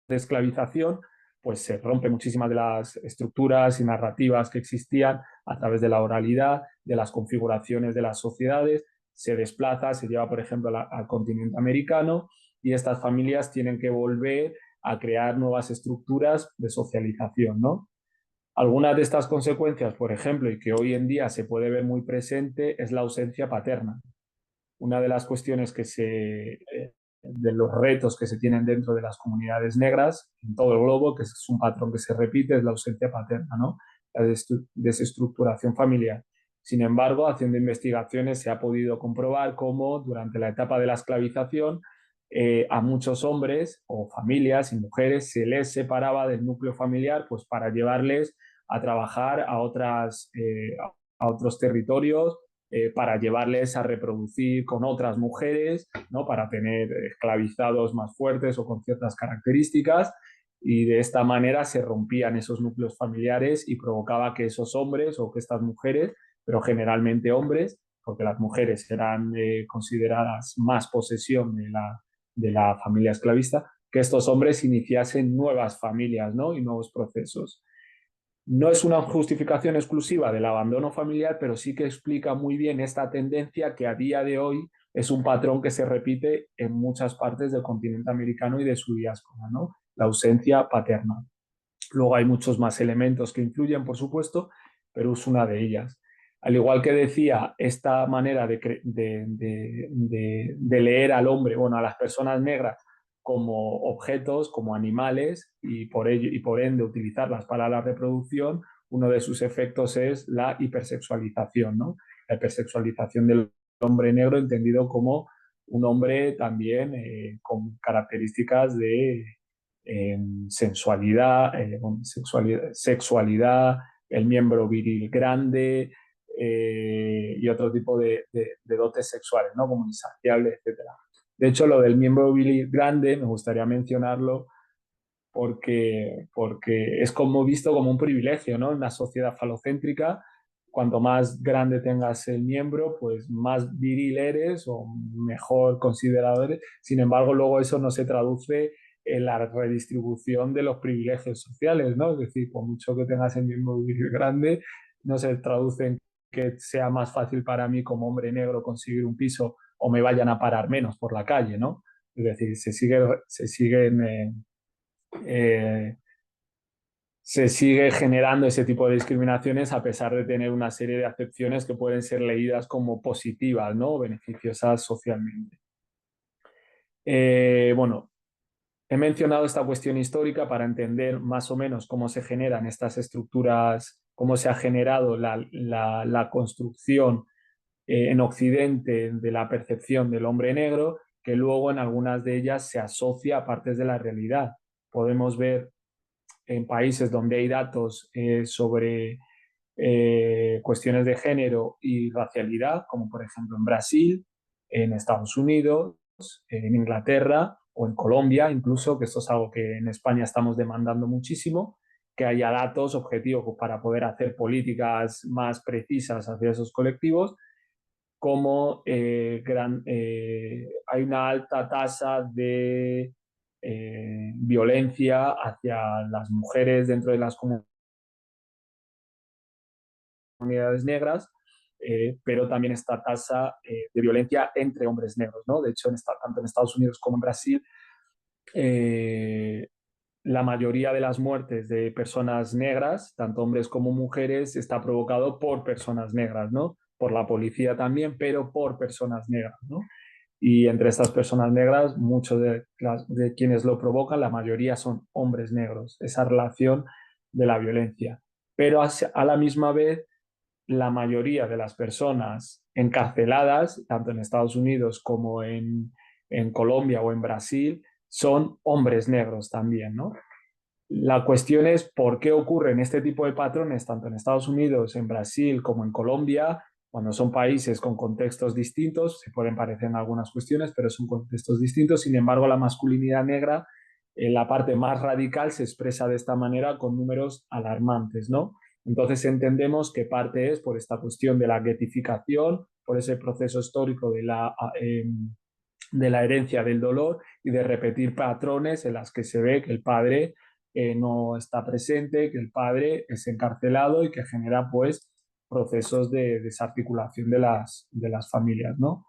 Speaker 3: de esclavización, pues se rompen muchísimas de las estructuras y narrativas que existían a través de la oralidad, de las configuraciones de las sociedades, se desplaza, se lleva, por ejemplo, al continente americano, y estas familias tienen que volver a crear nuevas estructuras de socialización, ¿no? Algunas de estas consecuencias, por ejemplo, y que hoy en día se puede ver muy presente, es la ausencia paterna. Una de las cuestiones de los retos que se tienen dentro de las comunidades negras en todo el globo, que es un patrón que se repite, es la ausencia paterna, ¿no? La desestructuración familiar. Sin embargo, haciendo investigaciones se ha podido comprobar cómo durante la etapa de la esclavización a muchos hombres o familias y mujeres se les separaba del núcleo familiar pues para llevarles a trabajar a otros territorios, para llevarles a reproducir con otras mujeres, ¿no? Para tener esclavizados más fuertes o con ciertas características, y de esta manera se rompían esos núcleos familiares y provocaba que esos hombres o que estas mujeres, pero generalmente hombres, porque las mujeres eran consideradas más posesión de la familia esclavista, que estos hombres iniciasen nuevas familias, ¿no? Y nuevos procesos. No es una justificación exclusiva del abandono familiar, pero sí que explica muy bien esta tendencia que a día de hoy es un patrón que se repite en muchas partes del continente americano y de su diáspora, ¿no? La ausencia paterna. Luego hay muchos más elementos que influyen, por supuesto, pero es una de ellas. Al igual que decía, esta manera de leer al hombre, bueno, a las personas negras como objetos, como animales, y por ello, y por ende utilizarlas para la reproducción, uno de sus efectos es la hipersexualización, ¿no? La hipersexualización del hombre negro entendido como un hombre también con características de sensualidad, sexualidad, el miembro viril grande y otro tipo de dotes sexuales, ¿no? Como insaciable, etcétera. De hecho, lo del miembro viril grande me gustaría mencionarlo porque es como visto como un privilegio, ¿no? En una sociedad falocéntrica, cuanto más grande tengas el miembro, pues más viril eres o mejor considerado eres. Sin embargo, luego eso no se traduce en la redistribución de los privilegios sociales, ¿no? Es decir, por mucho que tengas el miembro viril grande, no se traduce en que sea más fácil para mí como hombre negro conseguir un piso o me vayan a parar menos por la calle, ¿no? Es decir, eh, se sigue generando ese tipo de discriminaciones a pesar de tener una serie de acepciones que pueden ser leídas como positivas, ¿no? Beneficiosas socialmente. Bueno, he mencionado esta cuestión histórica para entender más o menos cómo se generan estas estructuras, cómo se ha generado la construcción en Occidente de la percepción del hombre negro, que luego en algunas de ellas se asocia a partes de la realidad. Podemos ver en países donde hay datos sobre cuestiones de género y racialidad, como por ejemplo en Brasil, en Estados Unidos, en Inglaterra o en Colombia, incluso, que esto es algo que en España estamos demandando muchísimo, que haya datos objetivos para poder hacer políticas más precisas hacia esos colectivos, como hay una alta tasa de violencia hacia las mujeres dentro de las comunidades negras, pero también esta tasa de violencia entre hombres negros, ¿no? De hecho, tanto en Estados Unidos como en Brasil, la mayoría de las muertes de personas negras, tanto hombres como mujeres, está provocado por personas negras, ¿no? Por la policía también, pero por personas negras, ¿no? Y entre estas personas negras, muchos de quienes lo provocan, la mayoría son hombres negros, esa relación de la violencia. Pero a la misma vez, la mayoría de las personas encarceladas, tanto en Estados Unidos como en Colombia o en Brasil, son hombres negros también, ¿no? La cuestión es por qué ocurren este tipo de patrones tanto en Estados Unidos, en Brasil como en Colombia, cuando son países con contextos distintos, se pueden parecer en algunas cuestiones, pero son contextos distintos. Sin embargo, la masculinidad negra, en la parte más radical, se expresa de esta manera con números alarmantes, ¿no? Entonces entendemos que parte es por esta cuestión de la guetificación, por ese proceso histórico de la herencia del dolor y de repetir patrones en las que se ve que el padre no está presente, que el padre es encarcelado y que genera pues procesos de desarticulación de las familias, ¿no?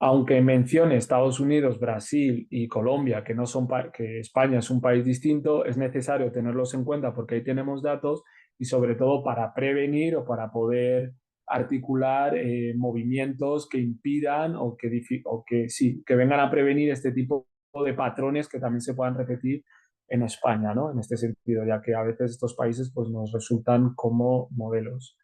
Speaker 3: Aunque mencione Estados Unidos, Brasil y Colombia, que, no son que España es un país distinto, es necesario tenerlos en cuenta porque ahí tenemos datos y sobre todo para prevenir o para poder articular movimientos que impidan que vengan a prevenir este tipo de patrones que también se puedan repetir en España, ¿no? En este sentido, ya que a veces estos países pues, nos resultan como modelos.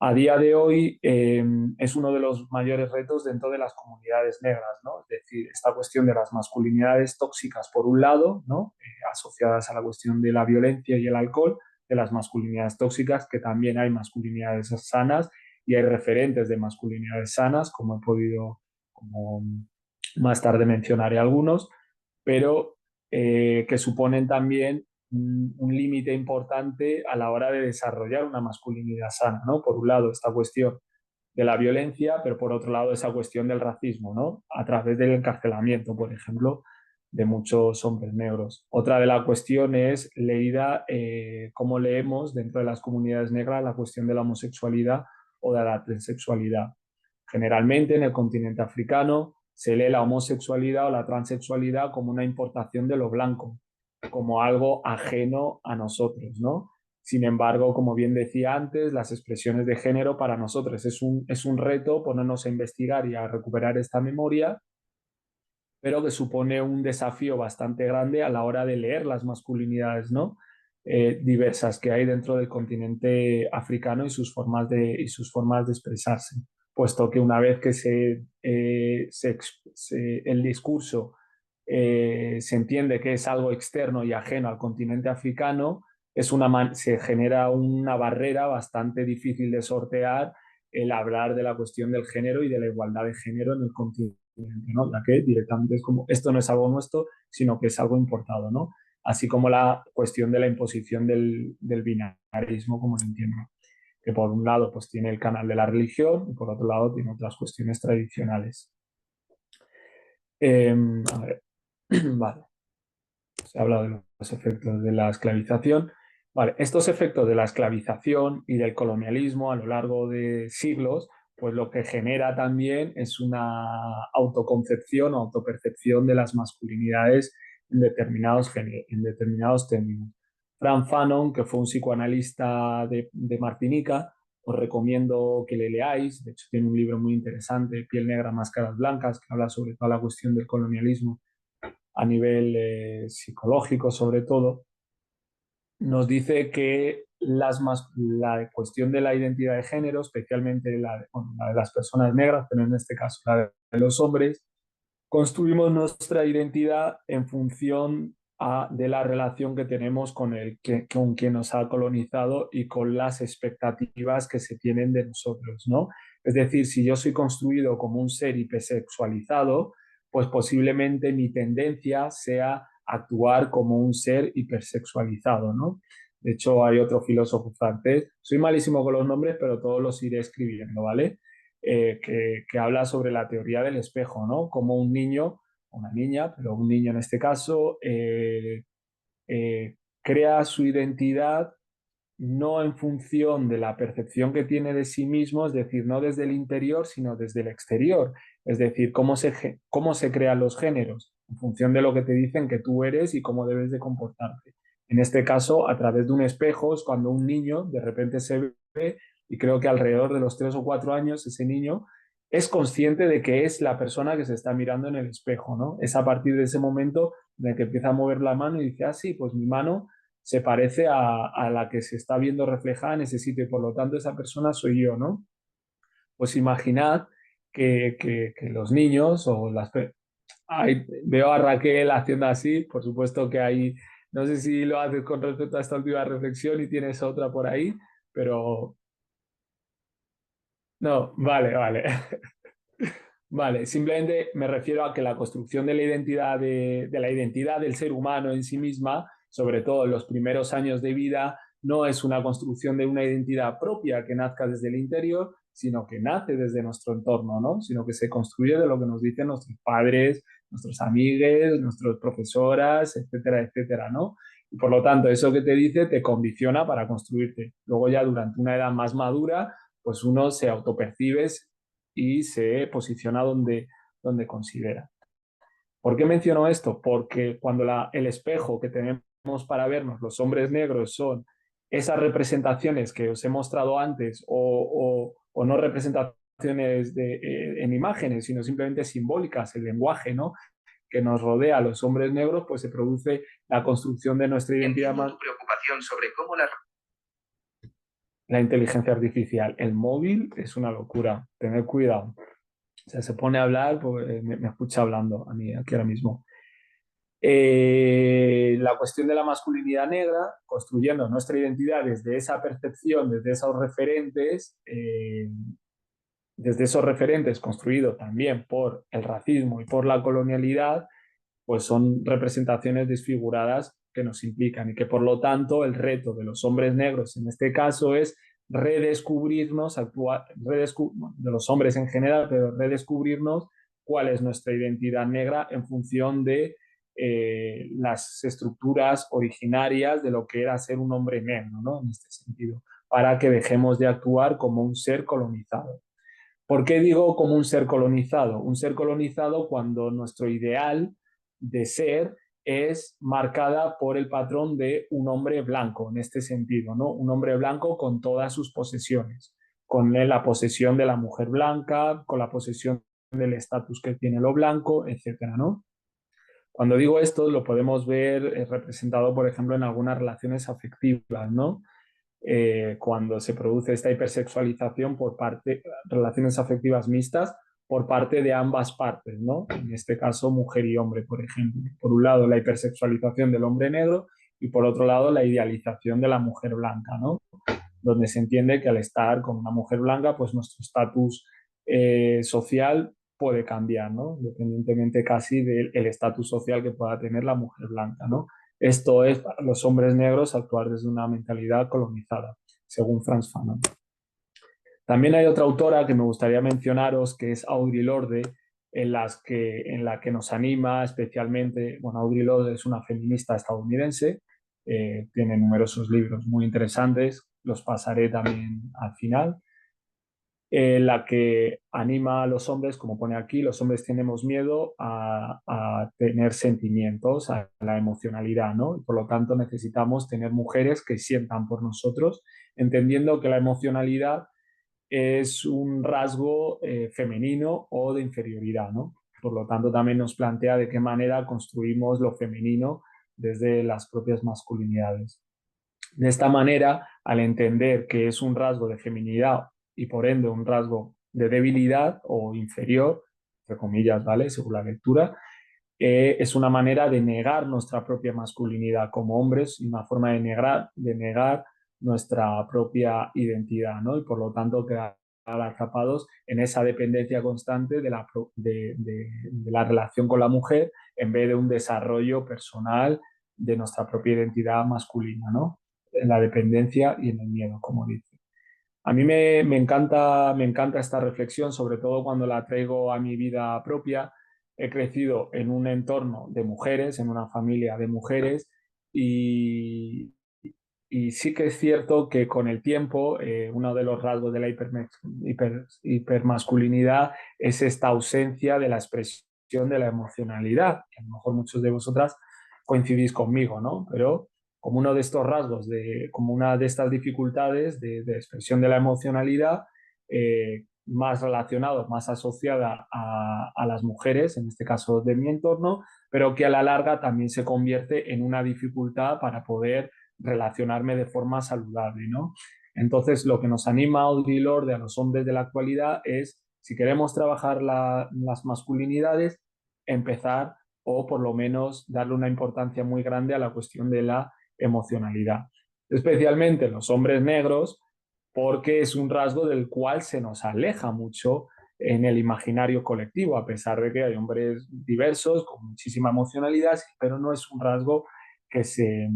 Speaker 3: A día de hoy es uno de los mayores retos dentro de las comunidades negras, ¿no? Es decir, esta cuestión de las masculinidades tóxicas por un lado, ¿no? Asociadas a la cuestión de la violencia y el alcohol, de las masculinidades tóxicas, que también hay masculinidades sanas y hay referentes de masculinidades sanas, como he podido, como más tarde mencionaré algunos, pero que suponen también un límite importante a la hora de desarrollar una masculinidad sana, ¿no? Por un lado, esta cuestión de la violencia, pero por otro lado, esa cuestión del racismo, ¿no? A través del encarcelamiento, por ejemplo, de muchos hombres negros. Otra de las cuestiones leída, cómo leemos dentro de las comunidades negras la cuestión de la homosexualidad o de la transexualidad. Generalmente en el continente africano se lee la homosexualidad o la transexualidad como una importación de lo blanco, como algo ajeno a nosotros, ¿no? Sin embargo, como bien decía antes, las expresiones de género para nosotros es un reto ponernos a investigar y a recuperar esta memoria, pero que supone un desafío bastante grande a la hora de leer las masculinidades, ¿no? Diversas que hay dentro del continente africano y sus formas de expresarse, puesto que una vez que el discurso se entiende que es algo externo y ajeno al continente africano, se genera una barrera bastante difícil de sortear el hablar de la cuestión del género y de la igualdad de género en el continente, ¿no? Ya que directamente es como, esto no es algo nuestro, sino que es algo importado, ¿no? Así como la cuestión de la imposición del binarismo, como lo entiendo, que por un lado pues tiene el canal de la religión y por otro lado tiene otras cuestiones tradicionales. A ver, vale, se ha hablado de los efectos de la esclavización. Vale, estos efectos de la esclavización y del colonialismo a lo largo de siglos, pues lo que genera también es una autoconcepción o autopercepción de las masculinidades en determinados términos. Frank Fanon, que fue un psicoanalista de Martinica, os recomiendo que le leáis. De hecho, tiene un libro muy interesante, Piel negra, máscaras blancas, que habla sobre toda la cuestión del colonialismo a nivel psicológico, sobre todo. Nos dice que la cuestión de la identidad de género, especialmente la de las personas negras, pero en este caso la de los hombres, construimos nuestra identidad en función de la relación que tenemos con quien nos ha colonizado y con las expectativas que se tienen de nosotros, ¿no? Es decir, si yo soy construido como un ser hipersexualizado, pues posiblemente mi tendencia sea actuar como un ser hipersexualizado, ¿no? De hecho, hay otro filósofo francés, soy malísimo con los nombres, pero todos los iré escribiendo, ¿vale? Que habla sobre la teoría del espejo, ¿no? Como un niño, una niña, pero un niño en este caso, crea su identidad no en función de la percepción que tiene de sí mismo, es decir, no desde el interior, sino desde el exterior. Es decir, cómo se crean los géneros en función de lo que te dicen que tú eres y cómo debes de comportarte. En este caso, a través de un espejo, es cuando un niño de repente se ve, y creo que alrededor de los 3 o 4 años ese niño es consciente de que es la persona que se está mirando en el espejo, ¿no? Es a partir de ese momento en el que empieza a mover la mano y dice, ah, sí, pues mi mano se parece a la que se está viendo reflejada en ese sitio y por lo tanto esa persona soy yo, ¿no? Pues imaginad que los niños o veo a Raquel haciendo así, por supuesto que hay, no sé si lo haces con respecto a esta última reflexión y tienes otra por ahí, pero no, vale, vale. Vale, simplemente me refiero a que la construcción de la identidad de la identidad del ser humano en sí misma, sobre todo en los primeros años de vida, no es una construcción de una identidad propia que nazca desde el interior, sino que nace desde nuestro entorno, ¿no? Sino que se construye de lo que nos dicen nuestros padres, nuestros amigos, nuestras profesoras, etcétera, etcétera, ¿no? Y por lo tanto, eso que te dice te condiciona para construirte. Luego ya durante una edad más madura, pues uno se autopercibe y se posiciona donde considera. ¿Por qué menciono esto? Porque cuando el espejo que tenemos para vernos los hombres negros son esas representaciones que os he mostrado antes o no representaciones en imágenes, sino simplemente simbólicas, el lenguaje, ¿no?, que nos rodea a los hombres negros, pues se produce la construcción de nuestra identidad más. Tu preocupación sobre cómo la la inteligencia artificial. El móvil es una locura, tener cuidado. O sea, se pone a hablar, pues, me escucha hablando a mí aquí ahora mismo. La cuestión de la masculinidad negra, construyendo nuestra identidad desde esa percepción, desde esos referentes construidos también por el racismo y por la colonialidad, pues son representaciones desfiguradas que nos implican y que por lo tanto el reto de los hombres negros en este caso es redescubrirnos, de los hombres en general, pero redescubrirnos cuál es nuestra identidad negra en función de las estructuras originarias de lo que era ser un hombre negro, ¿no? En este sentido, para que dejemos de actuar como un ser colonizado. ¿Por qué digo como un ser colonizado? Un ser colonizado cuando nuestro ideal de ser es marcada por el patrón de un hombre blanco, en este sentido, ¿no? Un hombre blanco con todas sus posesiones, con la posesión de la mujer blanca, con la posesión del estatus que tiene lo blanco, etcétera, ¿no? Cuando digo esto, lo podemos ver representado, por ejemplo, en algunas relaciones afectivas, ¿no? Cuando se produce esta hipersexualización por parte, relaciones afectivas mixtas, por parte de ambas partes, ¿no? En este caso, mujer y hombre, por ejemplo. Por un lado, la hipersexualización del hombre negro y por otro lado, la idealización de la mujer blanca, ¿no? Donde se entiende que al estar con una mujer blanca, pues nuestro estatus social puede cambiar, ¿no? Independientemente casi del estatus social que pueda tener la mujer blanca, ¿no? Esto es para los hombres negros actuar desde una mentalidad colonizada, según Frantz Fanon. También hay otra autora que me gustaría mencionaros, que es Audre Lorde, en la que nos anima especialmente. Bueno, Audre Lorde es una feminista estadounidense, tiene numerosos libros muy interesantes, los pasaré también al final, la que anima a los hombres, como pone aquí, los hombres tenemos miedo a tener sentimientos, a la emocionalidad, ¿no? Y por lo tanto necesitamos tener mujeres que sientan por nosotros, entendiendo que la emocionalidad es un rasgo femenino o de inferioridad, ¿no? Por lo tanto, también nos plantea de qué manera construimos lo femenino desde las propias masculinidades. De esta manera, al entender que es un rasgo de feminidad y por ende un rasgo de debilidad o inferior, entre comillas, ¿vale? Según la lectura, es una manera de negar nuestra propia masculinidad como hombres y una forma de negar nuestra propia identidad, ¿no? Y por lo tanto quedar atrapados en esa dependencia constante de la relación con la mujer en vez de un desarrollo personal de nuestra propia identidad masculina, ¿no? En la dependencia y en el miedo, como dice. A mí me encanta esta reflexión, sobre todo cuando la traigo a mi vida propia. He crecido en un entorno de mujeres, en una familia de mujeres, y, y sí que es cierto que con el tiempo uno de los rasgos de la hipermasculinidad es esta ausencia de la expresión de la emocionalidad. A lo mejor muchos de vosotras coincidís conmigo, ¿no? Pero como uno de estos rasgos, como una de estas dificultades de expresión de la emocionalidad, más relacionado, más asociada a las mujeres, en este caso de mi entorno, pero que a la larga también se convierte en una dificultad para poder relacionarme de forma saludable, ¿no? Entonces, lo que nos anima a Audre Lorde, a los hombres de la actualidad, es, si queremos trabajar las masculinidades, empezar o por lo menos darle una importancia muy grande a la cuestión de la emocionalidad. Especialmente los hombres negros, porque es un rasgo del cual se nos aleja mucho en el imaginario colectivo, a pesar de que hay hombres diversos con muchísima emocionalidad, pero no es un rasgo que se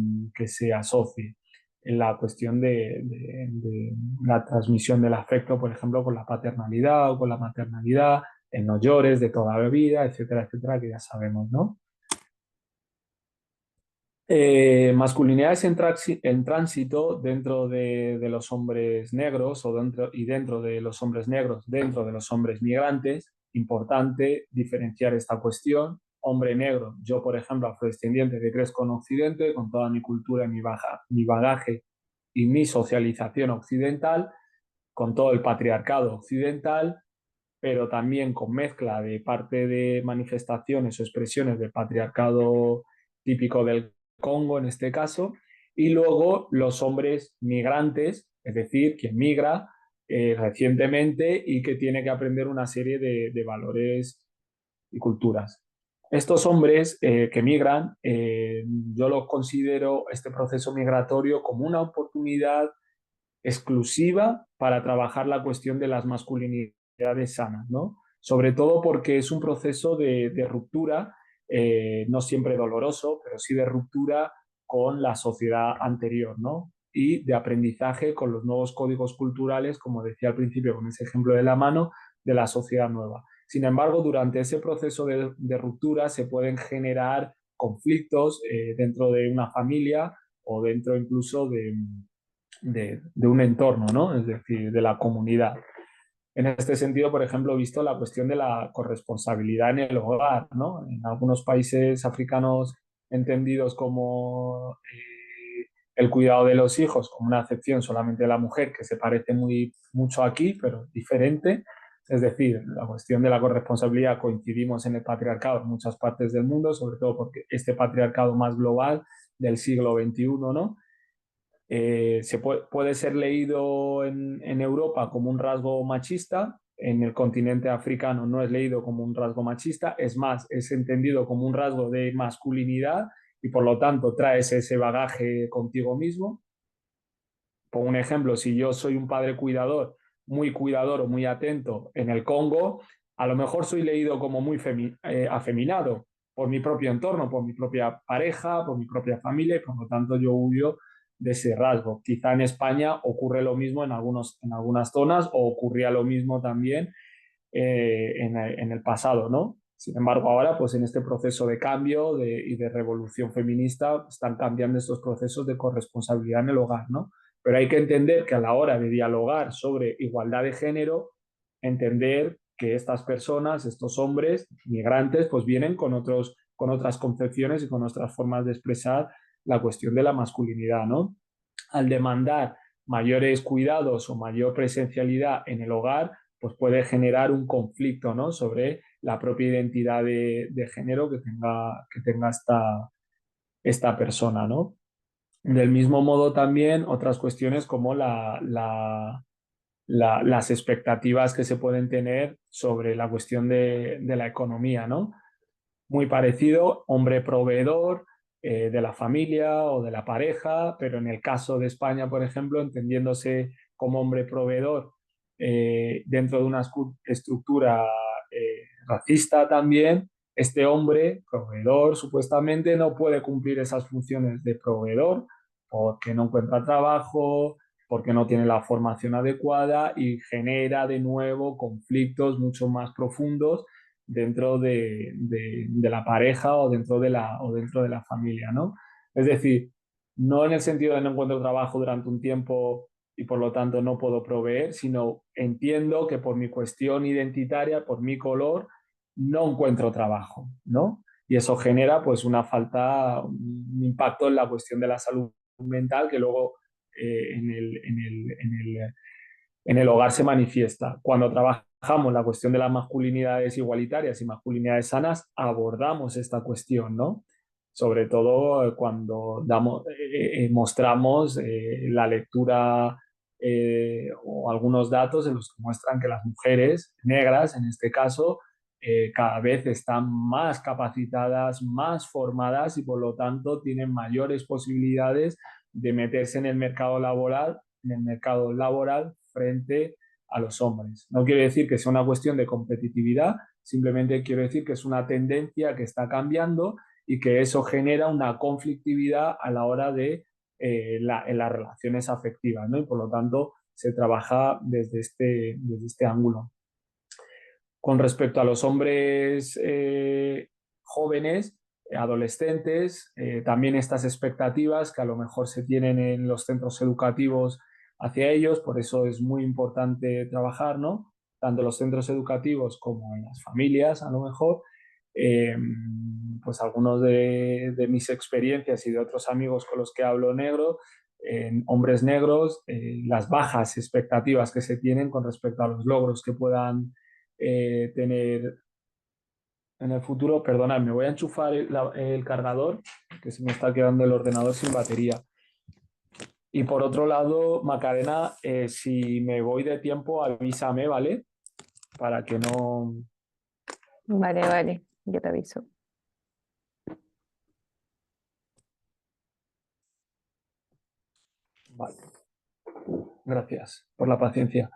Speaker 3: asocie en la cuestión de la transmisión del afecto, por ejemplo, con la paternalidad o con la maternalidad, en no llores de toda la vida, etcétera, etcétera, que ya sabemos, ¿no? Masculinidades en tránsito dentro de los hombres negros y dentro de los hombres negros, dentro de los hombres migrantes. Importante diferenciar esta cuestión. Hombre negro, yo por ejemplo, afrodescendiente que crezco en Occidente, con toda mi cultura, mi bagaje y mi socialización occidental, con todo el patriarcado occidental, pero también con mezcla de parte de manifestaciones o expresiones del patriarcado típico del Congo en este caso, y luego los hombres migrantes es decir, quien migra recientemente y que tiene que aprender una serie de valores y culturas. Estos hombres que migran, yo los considero este proceso migratorio como una oportunidad exclusiva para trabajar la cuestión de las masculinidades sanas, ¿no? Sobre todo porque es un proceso de ruptura, no siempre doloroso, pero sí de ruptura con la sociedad anterior, ¿no? Y de aprendizaje con los nuevos códigos culturales, como decía al principio con ese ejemplo de la mano, de la sociedad nueva. Sin embargo, durante ese proceso de ruptura se pueden generar conflictos dentro de una familia o dentro incluso de un entorno, ¿no? Es decir, de la comunidad. En este sentido, por ejemplo, he visto la cuestión de la corresponsabilidad en el hogar, ¿no? En algunos países africanos entendidos como el cuidado de los hijos, como una acepción solamente de la mujer, que se parece mucho aquí, pero diferente. Es decir, la cuestión de la corresponsabilidad coincidimos en el patriarcado en muchas partes del mundo, sobre todo porque este patriarcado más global del siglo XXI, ¿no? Puede ser leído en Europa como un rasgo machista, en el continente africano no es leído como un rasgo machista, es más, es entendido como un rasgo de masculinidad y por lo tanto traes ese bagaje contigo mismo. Por un ejemplo, si yo soy un padre cuidador o muy atento en el Congo, a lo mejor soy leído como muy afeminado por mi propio entorno, por mi propia pareja, por mi propia familia y por lo tanto yo huyo de ese rasgo. Quizá en España ocurre lo mismo en algunas zonas o ocurría lo mismo también en el pasado, ¿no? Sin embargo, ahora, pues en este proceso de cambio y de revolución feminista, están cambiando estos procesos de corresponsabilidad en el hogar, ¿no? Pero hay que entender que a la hora de dialogar sobre igualdad de género, entender que estas personas, estos hombres migrantes, pues vienen con otras concepciones y con otras formas de expresar la cuestión de la masculinidad, ¿no? Al demandar mayores cuidados o mayor presencialidad en el hogar, pues puede generar un conflicto, ¿no? Sobre la propia identidad de género que tenga esta persona, ¿no? Del mismo modo también otras cuestiones como las expectativas que se pueden tener sobre la cuestión de la economía, ¿no? Muy parecido, hombre proveedor de la familia o de la pareja, pero en el caso de España, por ejemplo, entendiéndose como hombre proveedor dentro de una estructura racista también, este hombre proveedor supuestamente no puede cumplir esas funciones de proveedor porque no encuentra trabajo, porque no tiene la formación adecuada y genera de nuevo conflictos mucho más profundos dentro de la pareja o dentro de la familia, ¿no? Es decir, no en el sentido de no encuentro trabajo durante un tiempo y por lo tanto no puedo proveer, sino entiendo que por mi cuestión identitaria, por mi color, no encuentro trabajo, ¿no? Y eso genera pues una falta, un impacto en la cuestión de la salud mental que luego en el hogar se manifiesta. Cuando trabajamos la cuestión de las masculinidades igualitarias y masculinidades sanas, abordamos esta cuestión, ¿no? Sobre todo cuando mostramos la lectura o algunos datos en los que muestran que las mujeres negras, en este caso, cada vez están más capacitadas, más formadas y por lo tanto tienen mayores posibilidades de meterse en el mercado laboral frente a los hombres. No quiero decir que sea una cuestión de competitividad, simplemente quiero decir que es una tendencia que está cambiando y que eso genera una conflictividad a la hora de en las relaciones afectivas, ¿no? Y por lo tanto se trabaja desde este ángulo. Con respecto a los hombres jóvenes, adolescentes, también estas expectativas que a lo mejor se tienen en los centros educativos hacia ellos, por eso es muy importante trabajar, ¿no? Tanto en los centros educativos como en las familias, a lo mejor. Eh, pues algunos de mis experiencias y de otros amigos con los que hablo hombres negros, las bajas expectativas que se tienen con respecto a los logros que puedan tener en el futuro. Perdonad, me voy a enchufar el cargador, que se me está quedando el ordenador sin batería. Y por otro lado, Macarena, si me voy de tiempo, avísame, ¿vale? Para que no...
Speaker 1: Vale, vale, yo te aviso.
Speaker 3: Vale, gracias por la paciencia.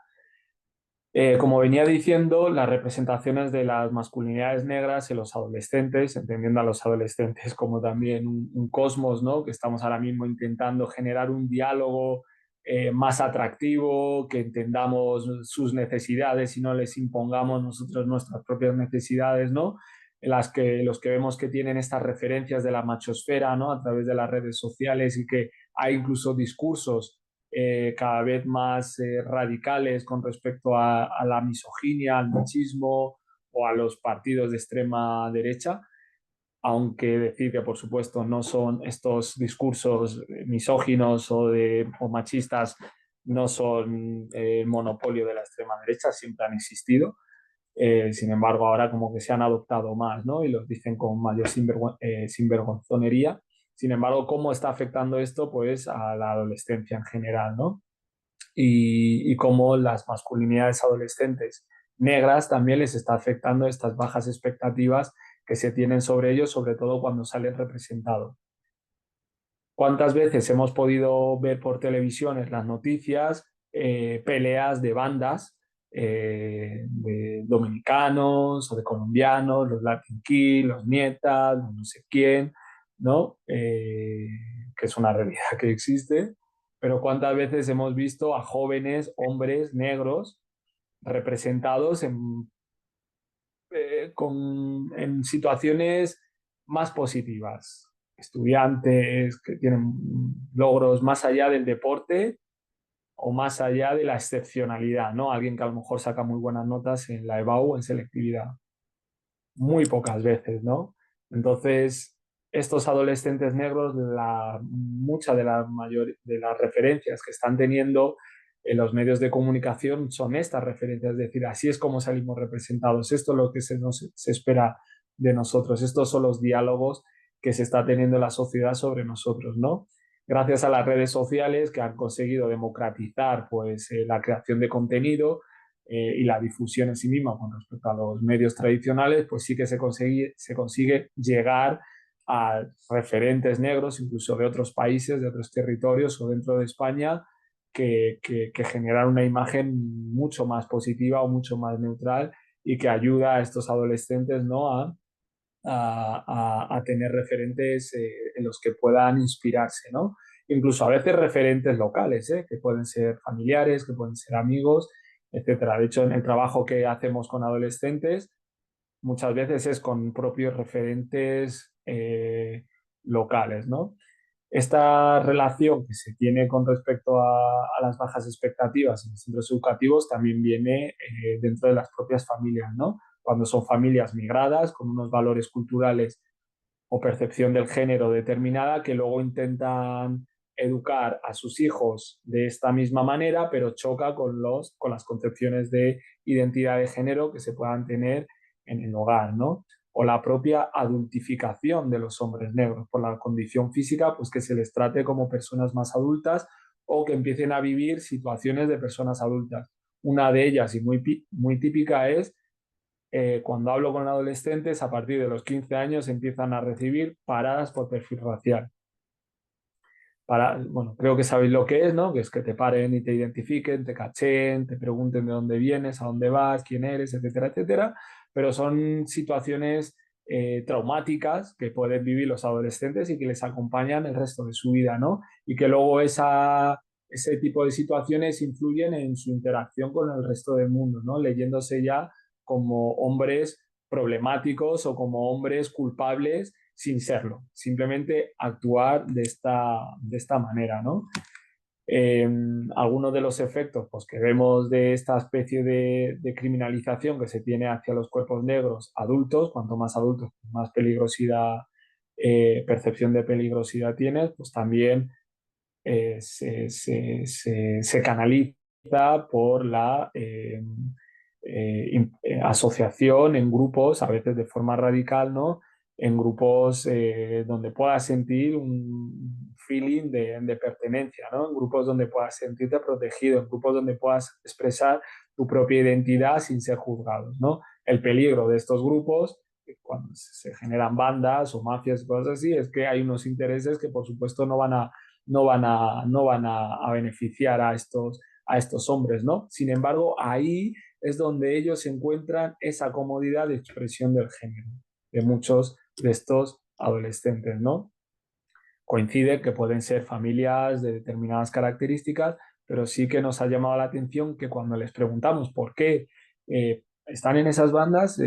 Speaker 3: Como venía diciendo, las representaciones de las masculinidades negras en los adolescentes, entendiendo a los adolescentes como también un cosmos, ¿no? Que estamos ahora mismo intentando generar un diálogo más atractivo, que entendamos sus necesidades y no les impongamos nosotros nuestras propias necesidades, ¿no? En las que los que vemos que tienen estas referencias de la machosfera, ¿no? A través de las redes sociales y que hay incluso discursos cada vez más radicales con respecto a la misoginia, al machismo o a los partidos de extrema derecha, aunque decir que por supuesto no son estos discursos misóginos o machistas, no son el monopolio de la extrema derecha, siempre han existido. Sin embargo, ahora como que se han adoptado más, ¿no? Y los dicen con mayor sinvergonzonería. Sin embargo, ¿cómo está afectando esto? Pues a la adolescencia en general, ¿no? Y cómo las masculinidades adolescentes negras también les está afectando estas bajas expectativas que se tienen sobre ellos, sobre todo cuando salen representados. ¿Cuántas veces hemos podido ver por televisión en las noticias peleas de bandas de dominicanos o de colombianos, los Latin Kings, los Nietas, los no sé quién, ¿no? Que es una realidad que existe, pero cuántas veces hemos visto a jóvenes hombres negros representados en situaciones más positivas, estudiantes que tienen logros más allá del deporte o más allá de la excepcionalidad, ¿no? Alguien que a lo mejor saca muy buenas notas en la EBAU o en selectividad. Muy pocas veces, ¿no? Entonces, estos adolescentes negros, muchas de las referencias que están teniendo en los medios de comunicación son estas referencias, es decir, así es como salimos representados, esto es lo que se espera de nosotros, estos son los diálogos que se está teniendo la sociedad sobre nosotros, ¿no? Gracias a las redes sociales que han conseguido democratizar pues, la creación de contenido, y la difusión en sí misma con respecto a los medios tradicionales, pues sí que se consigue llegar a referentes negros, incluso de otros países, de otros territorios o dentro de España, que generan una imagen mucho más positiva o mucho más neutral y que ayuda a estos adolescentes, ¿no? A tener referentes en los que puedan inspirarse, ¿no? Incluso a veces referentes locales, que pueden ser familiares, que pueden ser amigos, etcétera. De hecho, en el trabajo que hacemos con adolescentes, muchas veces es con propios referentes locales, ¿no? Esta relación que se tiene con respecto a las bajas expectativas en los centros educativos también viene dentro de las propias familias, ¿no? Cuando son familias migradas, con unos valores culturales o percepción del género determinada, que luego intentan educar a sus hijos de esta misma manera, pero choca con las concepciones de identidad de género que se puedan tener en el hogar, ¿no? O la propia adultificación de los hombres negros por la condición física, pues que se les trate como personas más adultas o que empiecen a vivir situaciones de personas adultas. Una de ellas y muy típica es cuando hablo con adolescentes, a partir de los 15 años empiezan a recibir paradas por perfil racial. Bueno, creo que sabéis lo que es, ¿no? Que es que te paren y te identifiquen, te cachen, te pregunten de dónde vienes, a dónde vas, quién eres, etcétera, etcétera. Pero son situaciones traumáticas que pueden vivir los adolescentes y que les acompañan el resto de su vida, ¿no? Y que luego ese tipo de situaciones influyen en su interacción con el resto del mundo, ¿no? Leyéndose ya como hombres problemáticos o como hombres culpables sin serlo, simplemente actuar de esta manera, ¿no? Algunos de los efectos pues, que vemos de esta especie de criminalización que se tiene hacia los cuerpos negros adultos, cuanto más adultos, más peligrosidad, percepción de peligrosidad tienes, pues también se canaliza por la asociación en grupos, a veces de forma radical, ¿no? En grupos donde puedas sentir feeling de pertenencia, ¿no? En grupos donde puedas sentirte protegido, en grupos donde puedas expresar tu propia identidad sin ser juzgados, ¿no? El peligro de estos grupos, cuando se generan bandas o mafias y cosas así, es que hay unos intereses que por supuesto no van a beneficiar a estos hombres, ¿no? Sin embargo, ahí es donde ellos encuentran esa comodidad de expresión del género de muchos de estos adolescentes, ¿no? Coincide que pueden ser familias de determinadas características, pero sí que nos ha llamado la atención que cuando les preguntamos por qué están en esas bandas,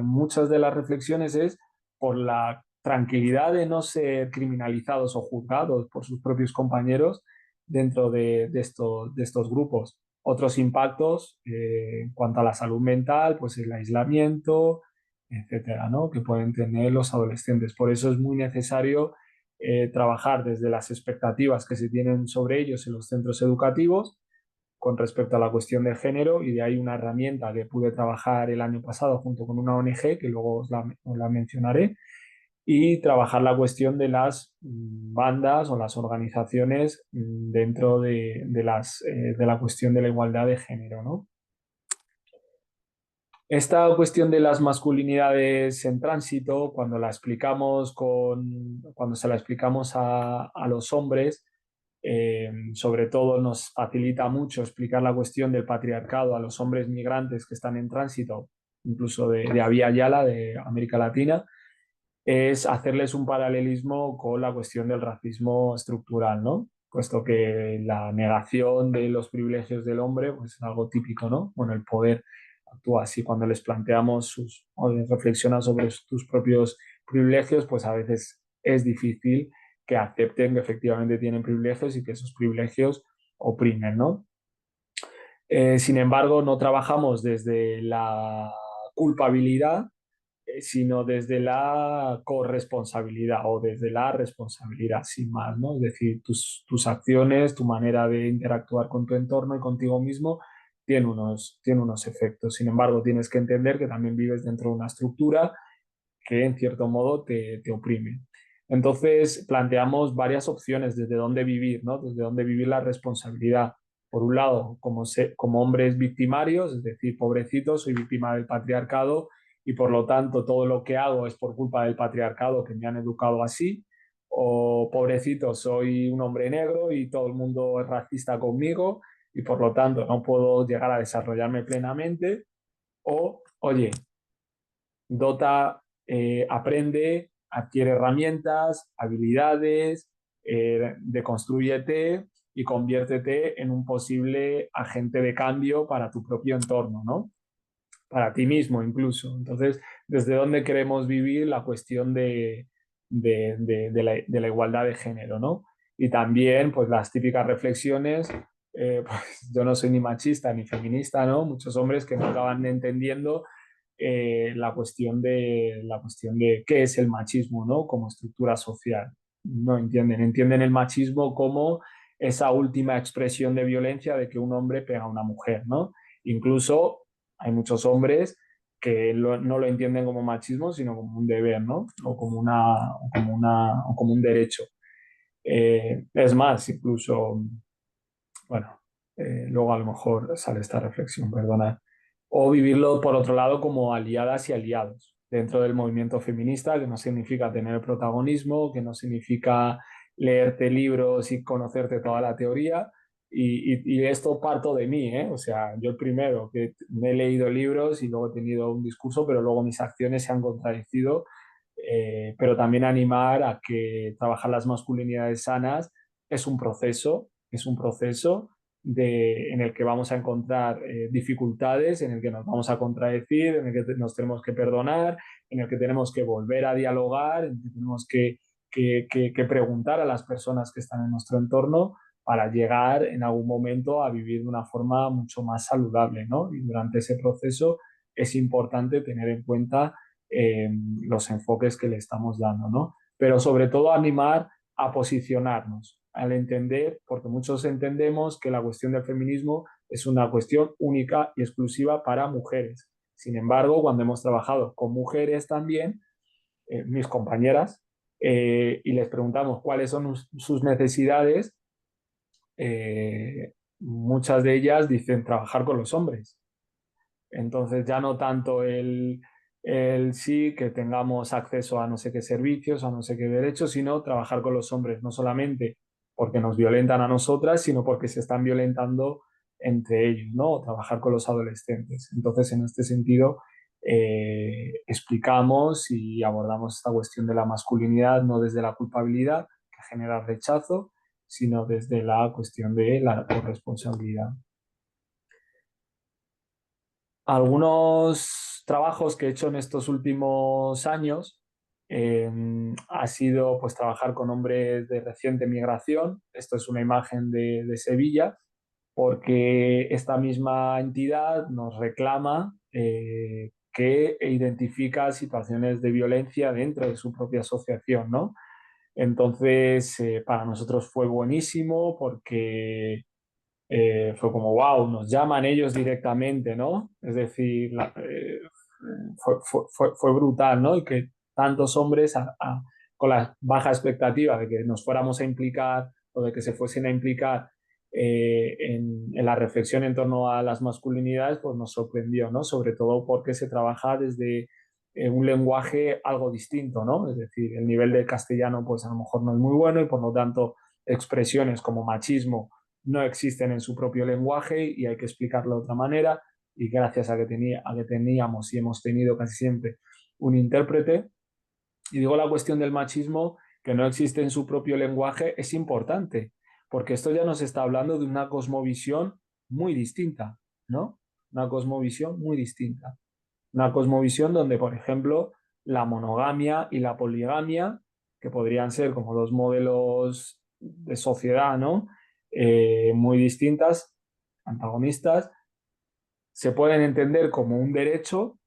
Speaker 3: muchas de las reflexiones es por la tranquilidad de no ser criminalizados o juzgados por sus propios compañeros dentro de estos grupos. Otros impactos en cuanto a la salud mental, pues el aislamiento, etcétera, ¿no? Que pueden tener los adolescentes. Por eso es muy necesario trabajar desde las expectativas que se tienen sobre ellos en los centros educativos con respecto a la cuestión de género, y de ahí una herramienta que pude trabajar el año pasado junto con una ONG, que luego os la mencionaré, y trabajar la cuestión de las bandas o las organizaciones dentro de la cuestión de la igualdad de género, ¿no? Esta cuestión de las masculinidades en tránsito, cuando se la explicamos a los hombres, sobre todo nos facilita mucho explicar la cuestión del patriarcado a los hombres migrantes que están en tránsito, incluso de Abya Yala, de América Latina, es hacerles un paralelismo con la cuestión del racismo estructural, ¿no? Puesto que la negación de los privilegios del hombre pues, es algo típico, ¿no? Bueno, el poder actúa así cuando les planteamos o les reflexionan sobre tus propios privilegios, pues a veces es difícil que acepten que efectivamente tienen privilegios y que esos privilegios oprimen, ¿no? Sin embargo, no trabajamos desde la culpabilidad, sino desde la corresponsabilidad o desde la responsabilidad, sin más, ¿no? Es decir, tus acciones, tu manera de interactuar con tu entorno y contigo mismo tiene unos efectos. Sin embargo, tienes que entender que también vives dentro de una estructura que en cierto modo te oprime. Entonces, planteamos varias opciones desde dónde vivir, ¿no? Desde dónde vivir la responsabilidad. Por un lado, como hombres victimarios, es decir, pobrecito, soy víctima del patriarcado y por lo tanto todo lo que hago es por culpa del patriarcado que me han educado así. O pobrecito, soy un hombre negro y todo el mundo es racista conmigo y por lo tanto no puedo llegar a desarrollarme plenamente. O, oye, aprende, adquiere herramientas, habilidades, deconstrúyete y conviértete en un posible agente de cambio para tu propio entorno, ¿no? Para ti mismo incluso. Entonces, ¿desde dónde queremos vivir la cuestión de la igualdad de género, ¿no? Y también, pues, las típicas reflexiones, pues, yo no soy ni machista ni feminista, ¿no? Muchos hombres que no acaban entendiendo la cuestión de qué es el machismo, ¿no? Como estructura social. No entienden el machismo como esa última expresión de violencia de que un hombre pega a una mujer, ¿no? Incluso hay muchos hombres que no lo entienden como machismo, sino como un deber, ¿no? O como un derecho. Es más, incluso, bueno, luego a lo mejor sale esta reflexión, perdona, o vivirlo por otro lado como aliadas y aliados dentro del movimiento feminista, que no significa tener protagonismo, que no significa leerte libros y conocerte toda la teoría. Y esto parto de mí, ¿eh? O sea, yo el primero que me he leído libros y luego he tenido un discurso, pero luego mis acciones se han contradecido. Pero también animar a que trabajar las masculinidades sanas es un proceso en el que vamos a encontrar dificultades, en el que nos vamos a contradecir, en el que nos tenemos que perdonar, en el que tenemos que volver a dialogar, en el que tenemos que preguntar a las personas que están en nuestro entorno para llegar en algún momento a vivir de una forma mucho más saludable, ¿no? Y durante ese proceso es importante tener en cuenta eh, los enfoques que le estamos dando, ¿no? Pero sobre todo animar a posicionarnos, al entender, porque muchos entendemos que la cuestión del feminismo es una cuestión única y exclusiva para mujeres. Sin embargo, cuando hemos trabajado con mujeres también, mis compañeras, y les preguntamos cuáles son sus necesidades, muchas de ellas dicen trabajar con los hombres. Entonces ya no tanto el sí que tengamos acceso a no sé qué servicios, a no sé qué derechos, sino trabajar con los hombres, no solamente porque nos violentan a nosotras, sino porque se están violentando entre ellos, ¿no? O trabajar con los adolescentes. Entonces, en este sentido, explicamos y abordamos esta cuestión de la masculinidad no desde la culpabilidad, que genera rechazo, sino desde la cuestión de la corresponsabilidad. Algunos trabajos que he hecho en estos últimos años ha sido pues trabajar con hombres de reciente migración. Esto es una imagen de Sevilla, porque esta misma entidad nos reclama que identifica situaciones de violencia dentro de su propia asociación, ¿no? Entonces, para nosotros fue buenísimo porque fue como, wow, nos llaman ellos directamente, ¿no? Es decir, fue brutal, ¿no? Y que tantos hombres con la baja expectativa de que nos fuéramos a implicar o de que se fuesen a implicar en la reflexión en torno a las masculinidades, pues nos sorprendió, ¿no? Sobre todo porque se trabaja desde un lenguaje algo distinto, ¿no? Es decir, el nivel de castellano pues a lo mejor no es muy bueno y por lo tanto expresiones como machismo no existen en su propio lenguaje y hay que explicarlo de otra manera. Y gracias a que teníamos y hemos tenido casi siempre un intérprete. Y digo la cuestión del machismo que no existe en su propio lenguaje es importante, porque esto ya nos está hablando de una cosmovisión muy distinta, ¿no? Una cosmovisión muy distinta. Una cosmovisión donde, por ejemplo, la monogamia y la poligamia, que podrían ser como dos modelos de sociedad, ¿no? Muy distintas, antagonistas, se pueden entender como un derecho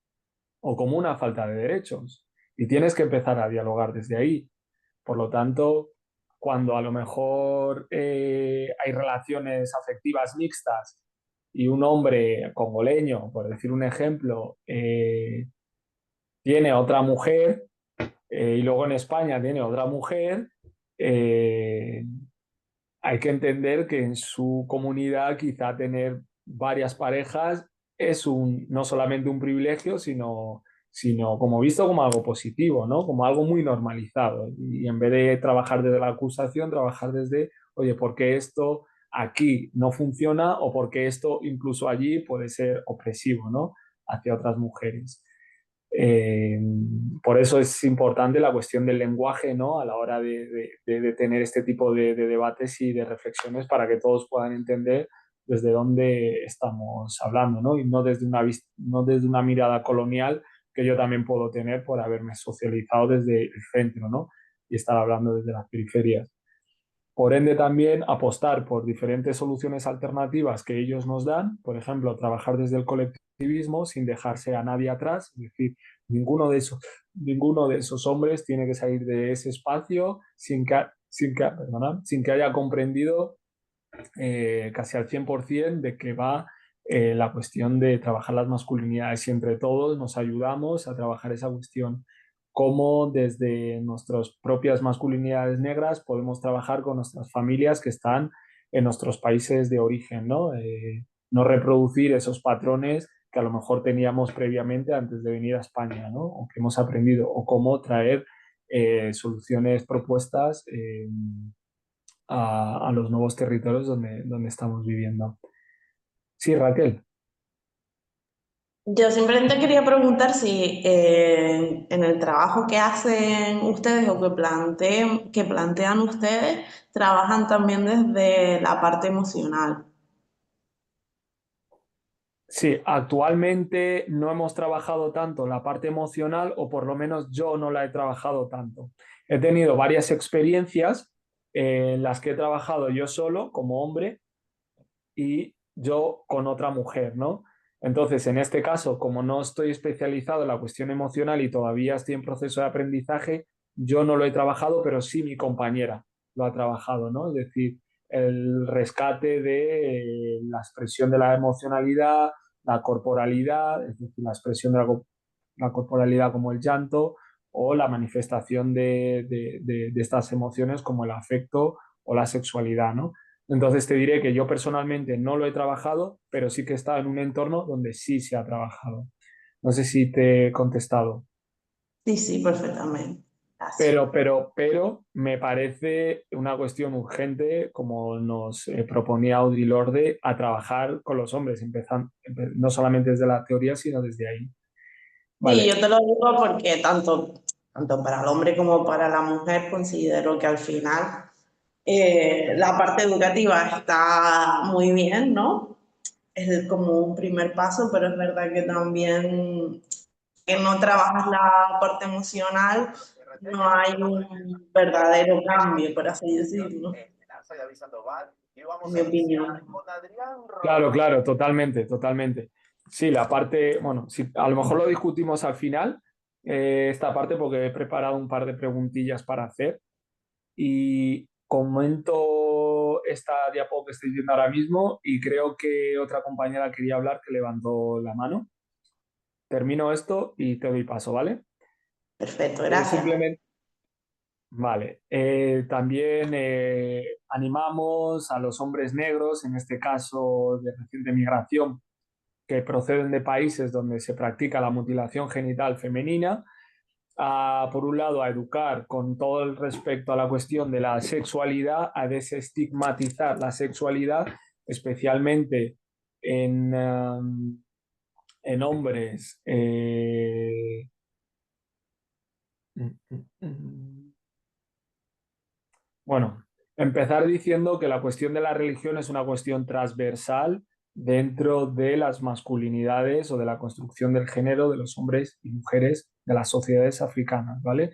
Speaker 3: o como una falta de derechos. Y tienes que empezar a dialogar desde ahí. Por lo tanto, cuando a lo mejor hay relaciones afectivas mixtas y un hombre congoleño, por decir un ejemplo, tiene otra mujer y luego en España tiene otra mujer, eh, hay que entender que en su comunidad quizá tener varias parejas es no solamente un privilegio, sino como visto como algo positivo, ¿no? Como algo muy normalizado. Y en vez de trabajar desde la acusación, trabajar desde, oye, ¿por qué esto aquí no funciona o por qué esto incluso allí puede ser opresivo, ¿no? Hacia otras mujeres. Eh, por eso es importante la cuestión del lenguaje, ¿no? A la hora de tener este tipo de debates y de reflexiones para que todos puedan entender desde dónde estamos hablando, ¿no? Y no desde una mirada colonial que yo también puedo tener por haberme socializado desde el centro, ¿no? Y estar hablando desde las periferias. Por ende, también apostar por diferentes soluciones alternativas que ellos nos dan, por ejemplo, trabajar desde el colectivismo sin dejarse a nadie atrás, es decir, ninguno de esos hombres tiene que salir de ese espacio sin que haya comprendido casi al 100% de que va la cuestión de trabajar las masculinidades y entre todos nos ayudamos a trabajar esa cuestión. Cómo desde nuestras propias masculinidades negras podemos trabajar con nuestras familias que están en nuestros países de origen, ¿no? No reproducir esos patrones que a lo mejor teníamos previamente antes de venir a España, ¿no? O que hemos aprendido, o cómo traer soluciones propuestas a los nuevos territorios donde estamos viviendo. Sí, Raquel.
Speaker 5: Yo simplemente quería preguntar si en el trabajo que hacen ustedes o que plantean ustedes, trabajan también desde la parte emocional.
Speaker 3: Sí, actualmente no hemos trabajado tanto la parte emocional, o por lo menos yo no la he trabajado tanto. He tenido varias experiencias en las que he trabajado yo solo como hombre y yo con otra mujer, ¿no? Entonces, en este caso, como no estoy especializado en la cuestión emocional y todavía estoy en proceso de aprendizaje, yo no lo he trabajado, pero sí mi compañera lo ha trabajado, ¿no? Es decir, el rescate de la expresión de la emocionalidad, la corporalidad, es decir, la expresión de la corporalidad como el llanto o la manifestación de estas emociones como el afecto o la sexualidad, ¿no? Entonces te diré que yo personalmente no lo he trabajado, pero sí que he estado en un entorno donde sí se ha trabajado. No sé si te he contestado.
Speaker 5: Sí, sí, perfectamente. Gracias.
Speaker 3: Pero me parece una cuestión urgente, como nos proponía Audre Lorde, a trabajar con los hombres, no solamente desde la teoría, sino desde ahí.
Speaker 5: Sí,
Speaker 3: Vale,
Speaker 5: yo te lo digo porque tanto para el hombre como para la mujer considero que al final la parte educativa está muy bien, ¿no? Es como un primer paso, pero es verdad que también que no trabajas la parte emocional, no hay un verdadero cambio, por así decirlo, en mi opinión.
Speaker 3: claro, claro, totalmente, totalmente. Sí, la parte, bueno, sí, a lo mejor lo discutimos al final, esta parte, porque he preparado un par de preguntillas para hacer. Y comento esta diapo que estoy viendo ahora mismo y creo que otra compañera quería hablar que levantó la mano. Termino esto y te doy paso, ¿vale?
Speaker 5: Perfecto, gracias.
Speaker 3: Simplemente, vale. También animamos a los hombres negros, en este caso de reciente migración, que proceden de países donde se practica la mutilación genital femenina, por un lado, a educar con todo el respecto a la cuestión de la sexualidad, a desestigmatizar la sexualidad, especialmente en, en hombres. Bueno, empezar diciendo que la cuestión de la religión es una cuestión transversal dentro de las masculinidades o de la construcción del género de los hombres y mujeres de las sociedades africanas, ¿vale?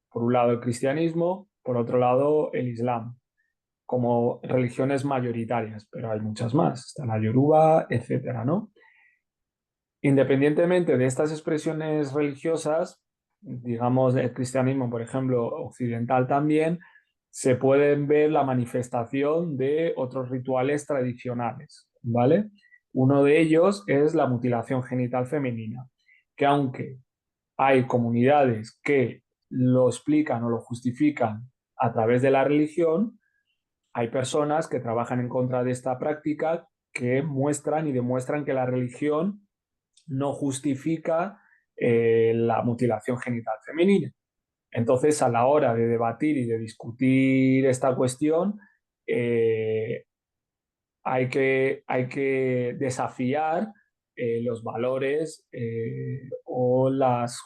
Speaker 3: Por un lado el cristianismo, por otro lado el islam, como religiones mayoritarias, pero hay muchas más, está la yoruba, etcétera, ¿no? Independientemente de estas expresiones religiosas, digamos el cristianismo, por ejemplo, occidental también, se pueden ver la manifestación de otros rituales tradicionales, ¿vale? Uno de ellos es la mutilación genital femenina, que aunque hay comunidades que lo explican o lo justifican a través de la religión, hay personas que trabajan en contra de esta práctica que muestran y demuestran que la religión no justifica la mutilación genital femenina. Entonces, a la hora de debatir y de discutir esta cuestión, eh, hay que desafiar los valores o las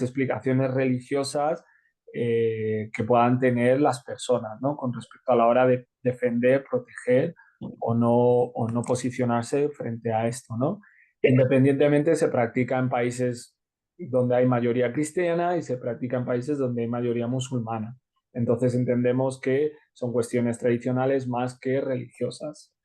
Speaker 3: explicaciones religiosas que puedan tener las personas, ¿no? Con respecto a la hora de defender, proteger o no posicionarse frente a esto, ¿no? Independientemente se practica en países donde hay mayoría cristiana y se practica en países donde hay mayoría musulmana. Entonces entendemos que son cuestiones tradicionales más que religiosas.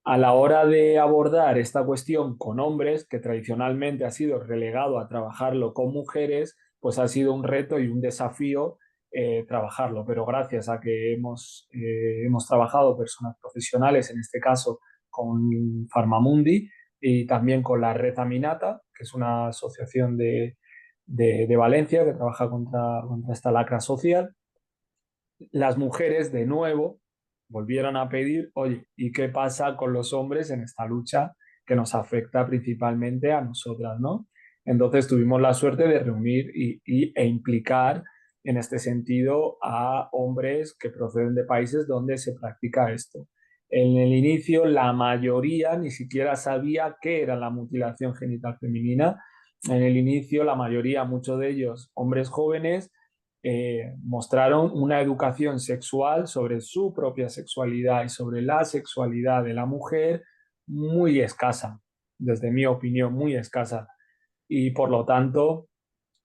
Speaker 3: A la hora de abordar esta cuestión con hombres, que tradicionalmente ha sido relegado a trabajarlo con mujeres, pues ha sido un reto y un desafío trabajarlo. Pero gracias a que hemos trabajado personas profesionales, en este caso con Farmamundi y también con la Red Aminata, que es una asociación de Valencia que trabaja contra esta lacra social, las mujeres de nuevo volvieron a pedir, oye, ¿y qué pasa con los hombres en esta lucha que nos afecta principalmente a nosotras, ¿no? Entonces tuvimos la suerte de reunir e implicar en este sentido a hombres que proceden de países donde se practica esto. En el inicio la mayoría ni siquiera sabía qué era la mutilación genital femenina. En el inicio la mayoría, muchos de ellos hombres jóvenes, mostraron una educación sexual sobre su propia sexualidad y sobre la sexualidad de la mujer muy escasa, desde mi opinión, muy escasa. Y por lo tanto,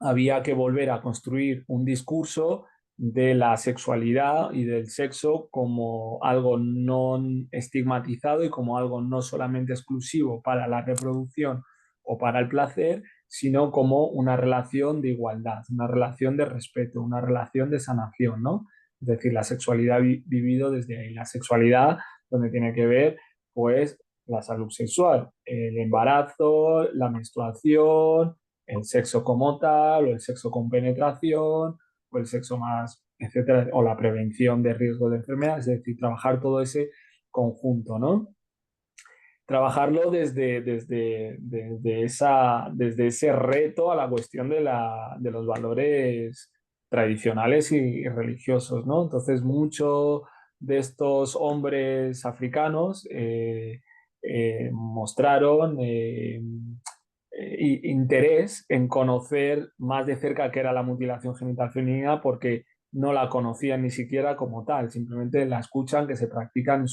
Speaker 3: había que volver a construir un discurso de la sexualidad y del sexo como algo no estigmatizado y como algo no solamente exclusivo para la reproducción o para el placer, sino como una relación de igualdad, una relación de respeto, una relación de sanación, ¿no? Es decir, la sexualidad vivido desde ahí, la sexualidad donde tiene que ver, pues, la salud sexual, el embarazo, la menstruación, el sexo como tal, o el sexo con penetración, o el sexo más, etcétera, o la prevención de riesgo de enfermedad, es decir, trabajar todo ese conjunto, ¿no? Trabajarlo desde ese reto a la cuestión de los valores tradicionales y religiosos, ¿no? Entonces, muchos de estos hombres africanos mostraron interés en conocer más de cerca qué era la mutilación genital femenina porque no la conocían ni siquiera como tal, simplemente la escuchan que se practican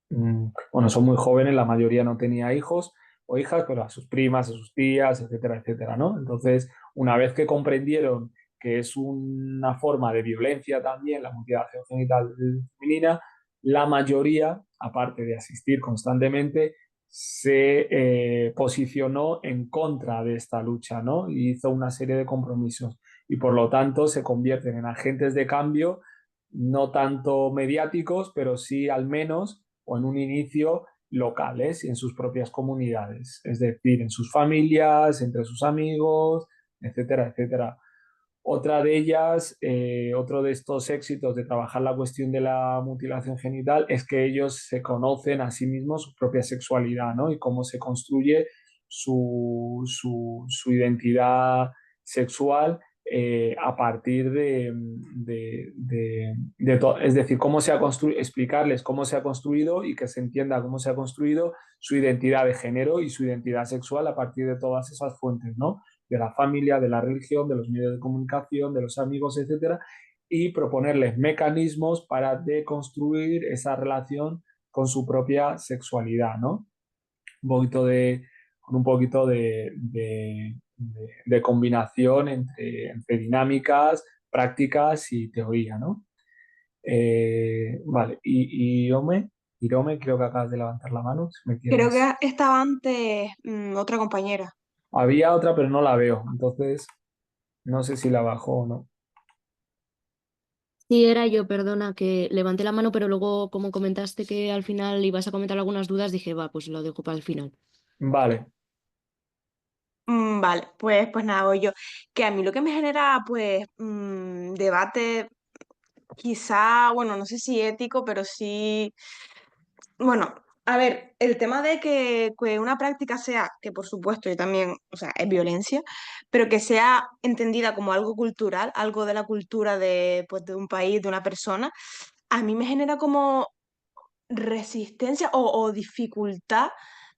Speaker 3: bueno, son muy jóvenes, la mayoría no tenía hijos o hijas, pero a sus primas, a sus tías, etcétera, etcétera, ¿no? Entonces, una vez que comprendieron que es una forma de violencia también la mutilación genital femenina, la mayoría, aparte de asistir constantemente, se posicionó en contra de esta lucha, ¿no? Y hizo una serie de compromisos y por lo tanto se convierten en agentes de cambio, no tanto mediáticos, pero sí al menos, o en un inicio, locales y en sus propias comunidades, es decir, en sus familias, entre sus amigos, etcétera, etcétera. Otra de ellas, otro de estos éxitos de trabajar la cuestión de la mutilación genital es que ellos se conocen a sí mismos su propia sexualidad, ¿no? Y cómo se construye su identidad sexual a partir es decir, cómo se ha construido, explicarles cómo se ha construido y que se entienda cómo se ha construido su identidad de género y su identidad sexual a partir de todas esas fuentes, ¿no? De la familia, de la religión, de los medios de comunicación, de los amigos, etcétera, y proponerles mecanismos para deconstruir esa relación con su propia sexualidad, ¿no? Un poquito con un poquito de combinación entre dinámicas, prácticas y teoría, ¿no? Vale, Irome, creo que acabas de levantar la mano, si me
Speaker 6: Creo
Speaker 3: quieres.
Speaker 6: que estaba antes otra compañera.
Speaker 3: Había otra, pero no la veo, entonces no sé si la bajo o no.
Speaker 4: Sí, era yo, perdona, que levanté la mano, pero luego, como comentaste que al final ibas a comentar algunas dudas, dije, va, pues lo dejo para el final.
Speaker 3: Vale,
Speaker 6: Vale, pues nada, voy yo. Que a mí lo que me genera, pues, debate, quizá, bueno, no sé si ético, pero sí, bueno, a ver, el tema de que una práctica sea, que por supuesto yo también, o sea, es violencia, pero que sea entendida como algo cultural, algo de la cultura de, pues, de un país, de una persona, a mí me genera como resistencia o dificultad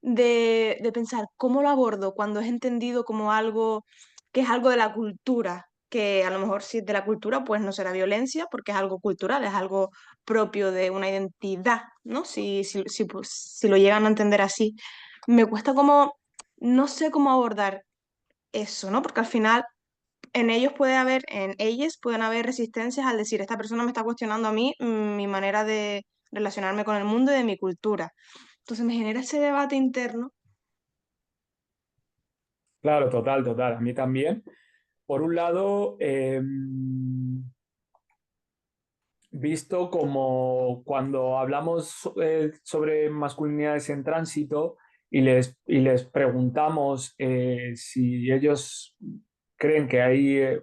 Speaker 6: de pensar cómo lo abordo cuando es entendido como algo que es algo de la cultura, que a lo mejor si es de la cultura, pues no será violencia porque es algo cultural, es algo propio de una identidad, ¿no? Si lo llegan a entender así. Me cuesta como, no sé cómo abordar eso, ¿no? Porque al final en ellos puede haber, en ellas pueden haber resistencias al decir, esta persona me está cuestionando a mí mi manera de relacionarme con el mundo y de mi cultura. Entonces me genera ese debate interno.
Speaker 3: claro, total, total. A mí también. Por un lado, visto como cuando hablamos sobre masculinidades en tránsito y les preguntamos si ellos creen que hay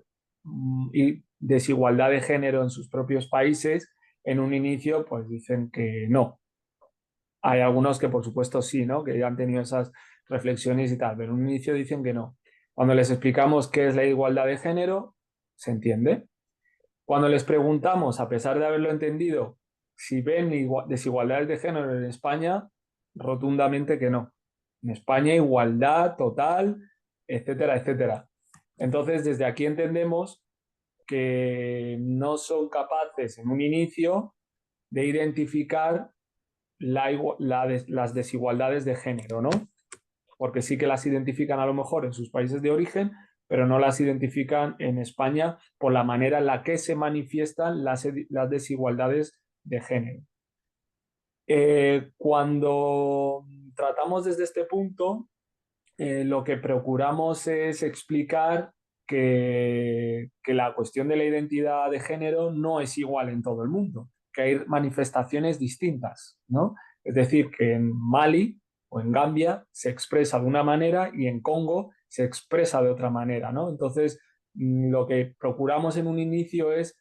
Speaker 3: desigualdad de género en sus propios países, en un inicio pues dicen que no. Hay algunos que por supuesto sí, ¿no? Que ya han tenido esas reflexiones y tal, pero en un inicio dicen que no. Cuando les explicamos qué es la igualdad de género, se entiende. Cuando les preguntamos, a pesar de haberlo entendido, si ven desigualdades de género en España, rotundamente que no. En España igualdad total, etcétera, etcétera. Entonces, desde aquí entendemos que no son capaces en un inicio de identificar las desigualdades de género, ¿no? Porque sí que las identifican a lo mejor en sus países de origen, pero no las identifican en España por la manera en la que se manifiestan las desigualdades de género. Cuando tratamos desde este punto, lo que procuramos es explicar que la cuestión de la identidad de género no es igual en todo el mundo, que hay manifestaciones distintas, ¿no? Es decir, que en Mali, o en Gambia se expresa de una manera y en Congo se expresa de otra manera, ¿no? Entonces, lo que procuramos en un inicio es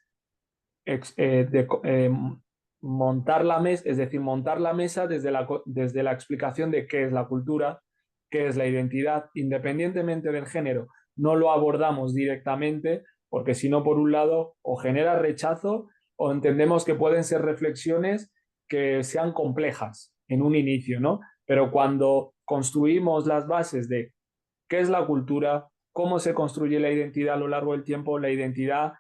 Speaker 3: montar la mesa, es decir, montar la mesa desde la explicación de qué es la cultura, qué es la identidad, independientemente del género. No lo abordamos directamente porque si no, por un lado, o genera rechazo o entendemos que pueden ser reflexiones que sean complejas en un inicio, ¿no? Pero cuando construimos las bases de qué es la cultura, cómo se construye la identidad a lo largo del tiempo, la identidad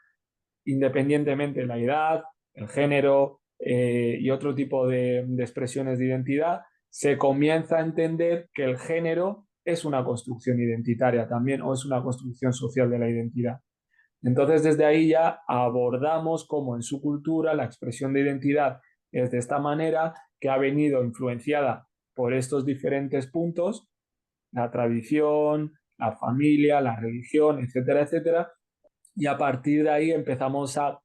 Speaker 3: independientemente de la edad, el género y otro tipo de expresiones de identidad, se comienza a entender que el género es una construcción identitaria también o es una construcción social de la identidad. Entonces, desde ahí ya abordamos cómo en su cultura la expresión de identidad es de esta manera, que ha venido influenciada por estos diferentes puntos, la tradición, la familia, la religión, etcétera, etcétera, y a partir de ahí empezamos a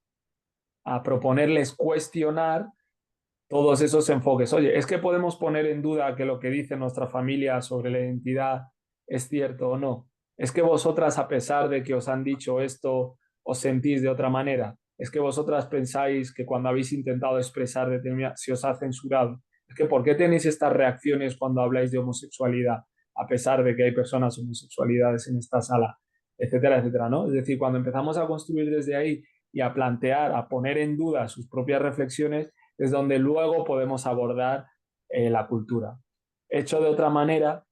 Speaker 3: proponerles cuestionar todos esos enfoques. Oye, ¿es que podemos poner en duda que lo que dice nuestra familia sobre la identidad es cierto o no? ¿Es que vosotras, a pesar de que os han dicho esto, os sentís de otra manera? ¿Es que vosotras pensáis que cuando habéis intentado expresar determinada, se os ha censurado? ¿Es que por qué tenéis estas reacciones cuando habláis de homosexualidad, a pesar de que hay personas homosexualidades en esta sala, etcétera, etcétera, ¿no? Es decir, cuando empezamos a construir desde ahí y a plantear, a poner en duda sus propias reflexiones, es donde luego podemos abordar la cultura. Hecho de otra manera,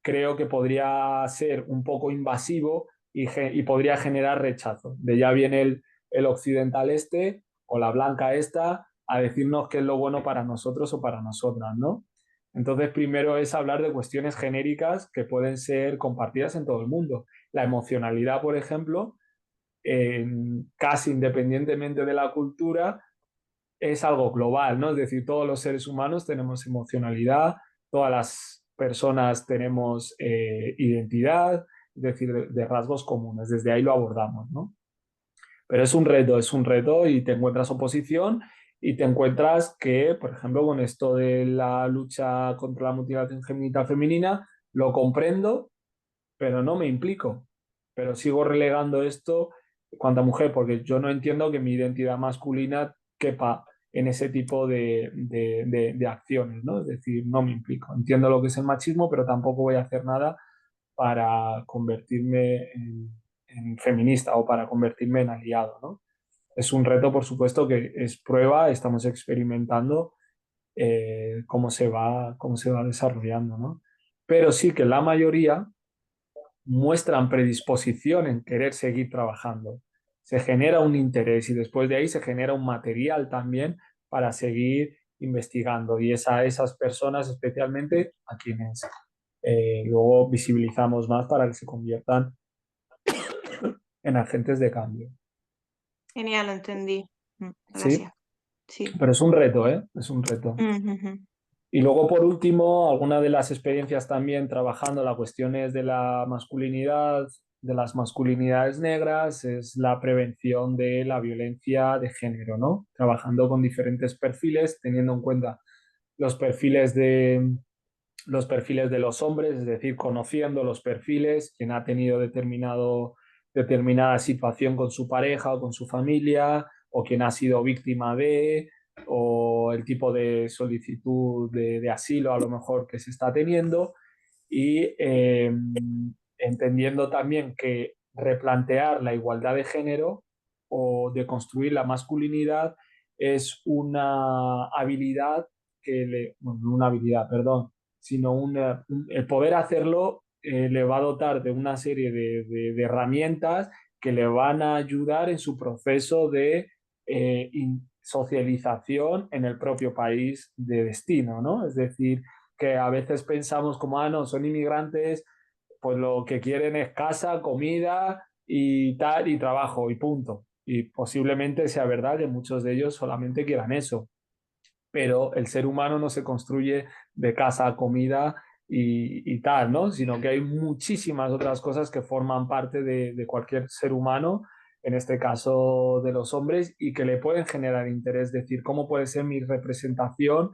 Speaker 3: creo que podría ser un poco invasivo y podría generar rechazo. De ya viene el occidental este o la blanca esta a decirnos qué es lo bueno para nosotros o para nosotras, ¿no? Entonces, primero es hablar de cuestiones genéricas que pueden ser compartidas en todo el mundo. La emocionalidad, por ejemplo, casi independientemente de la cultura, es algo global, ¿no? Es decir, todos los seres humanos tenemos emocionalidad, todas las personas tenemos identidad, es decir, de rasgos comunes. Desde ahí lo abordamos, ¿no? Pero es un reto y te encuentras oposición y te encuentras que, por ejemplo, con esto de la lucha contra la mutilación genital femenina, lo comprendo, pero no me implico. Pero sigo relegando esto cuanto a mujer, porque yo no entiendo que mi identidad masculina quepa en ese tipo de acciones, ¿no? Es decir, no me implico. Entiendo lo que es el machismo, pero tampoco voy a hacer nada para convertirme en feminista o para convertirme en aliado, ¿no? Es un reto, por supuesto, que es prueba, estamos experimentando cómo se va desarrollando, ¿no? Pero sí que la mayoría muestran predisposición en querer seguir trabajando. Se genera un interés y después de ahí se genera un material también para seguir investigando y es a esas personas especialmente a quienes luego visibilizamos más para que se conviertan en agentes de cambio.
Speaker 6: Genial, lo entendí.
Speaker 3: Sí,
Speaker 6: Gracias. Sí.
Speaker 3: pero es un reto, ¿eh? Es un reto.
Speaker 6: Ujú.
Speaker 3: Y luego, por último, alguna de las experiencias también trabajando las cuestiones de la masculinidad, de las masculinidades negras, es la prevención de la violencia de género, ¿no? Trabajando con diferentes perfiles, teniendo en cuenta los perfiles los perfiles de los hombres, es decir, conociendo los perfiles, quien ha tenido determinada situación con su pareja o con su familia, o quien ha sido víctima de, o el tipo de solicitud de asilo a lo mejor que se está teniendo, y entendiendo también que replantear la igualdad de género o de construir la masculinidad es una habilidad bueno, no una habilidad, perdón, sino el poder hacerlo le va a dotar de una serie de herramientas que le van a ayudar en su proceso de socialización en el propio país de destino, ¿no? Es decir, que a veces pensamos como, ah, no, son inmigrantes, pues lo que quieren es casa, comida y tal, y trabajo, y punto. Y posiblemente sea verdad que muchos de ellos solamente quieran eso, pero el ser humano no se construye de casa, comida y tal, ¿no? Sino que hay muchísimas otras cosas que forman parte de cualquier ser humano, en este caso de los hombres, y que le pueden generar interés, es decir, cómo puede ser mi representación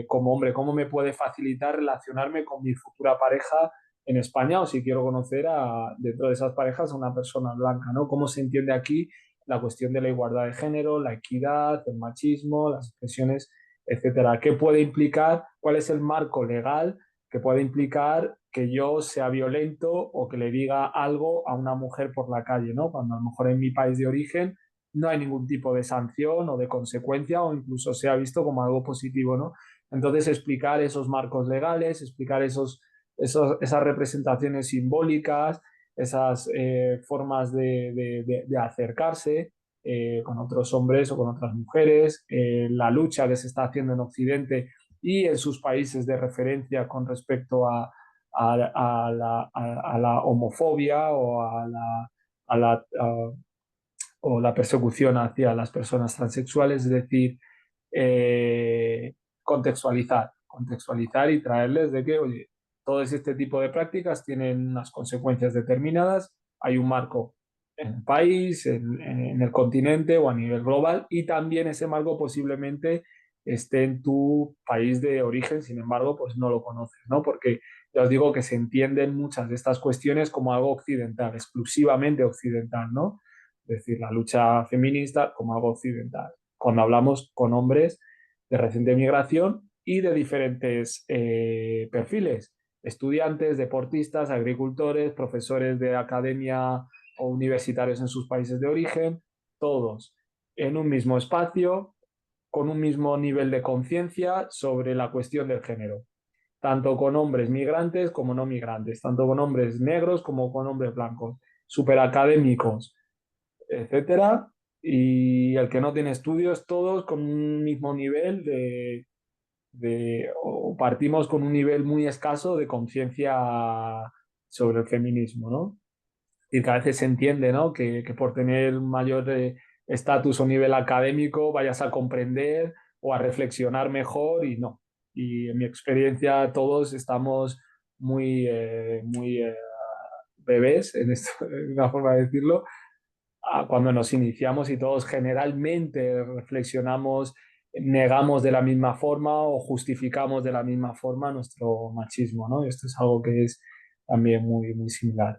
Speaker 3: como hombre, cómo me puede facilitar relacionarme con mi futura pareja en España o si quiero conocer dentro de esas parejas a una persona blanca, ¿no? ¿Cómo se entiende aquí la cuestión de la igualdad de género, la equidad, el machismo, las expresiones, etcétera? ¿Qué puede implicar? ¿Cuál es el marco legal que puede implicar que yo sea violento o que le diga algo a una mujer por la calle, ¿no? Cuando a lo mejor en mi país de origen no hay ningún tipo de sanción o de consecuencia o incluso se ha visto como algo positivo, ¿no? Entonces explicar esos marcos legales, explicar esas representaciones simbólicas, esas formas de acercarse con otros hombres o con otras mujeres, la lucha que se está haciendo en Occidente y en sus países de referencia con respecto a la homofobia o la persecución hacia las personas transexuales, es decir, eh, contextualizar y traerles de que, oye, todo este tipo de prácticas tienen unas consecuencias determinadas, hay un marco en el país, en el continente o a nivel global y también ese marco posiblemente esté en tu país de origen, sin embargo, pues no lo conoces, ¿no? Porque ya os digo que se entienden muchas de estas cuestiones como algo occidental, exclusivamente occidental, ¿no? Es decir, la lucha feminista como algo occidental. Cuando hablamos con hombres de reciente migración y de diferentes perfiles, estudiantes, deportistas, agricultores, profesores de academia o universitarios en sus países de origen, todos en un mismo espacio, con un mismo nivel de conciencia sobre la cuestión del género, tanto con hombres migrantes como no migrantes, tanto con hombres negros como con hombres blancos, superacadémicos, etcétera, y el que no tiene estudios, todos con un mismo nivel o partimos con un nivel muy escaso de conciencia sobre el feminismo, ¿no? Y que a veces se entiende, ¿no? Que por tener un mayor estatus o nivel académico vayas a comprender o a reflexionar mejor y no. Y en mi experiencia todos estamos muy bebés, en esto, es una forma de decirlo, cuando nos iniciamos y todos generalmente reflexionamos, negamos de la misma forma o justificamos de la misma forma nuestro machismo, ¿no? Y esto es algo que es también muy similar.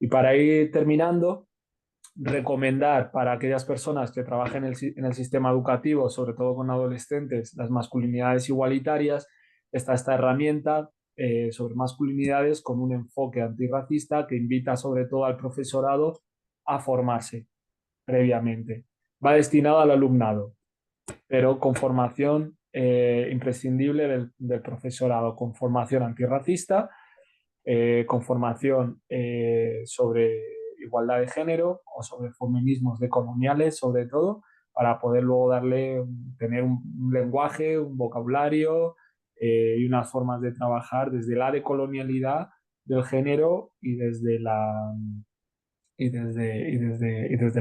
Speaker 3: Y para ir terminando, recomendar para aquellas personas que trabajen en el sistema educativo, sobre todo con adolescentes, las masculinidades igualitarias, está esta herramienta sobre masculinidades con un enfoque antirracista que invita sobre todo al profesorado a formarse previamente. Va destinado al alumnado, pero con formación imprescindible del profesorado, con formación antirracista, con formación sobre igualdad de género o sobre feminismos decoloniales, sobre todo, para poder luego tener un lenguaje, un vocabulario y unas formas de trabajar desde la decolonialidad del género y desde el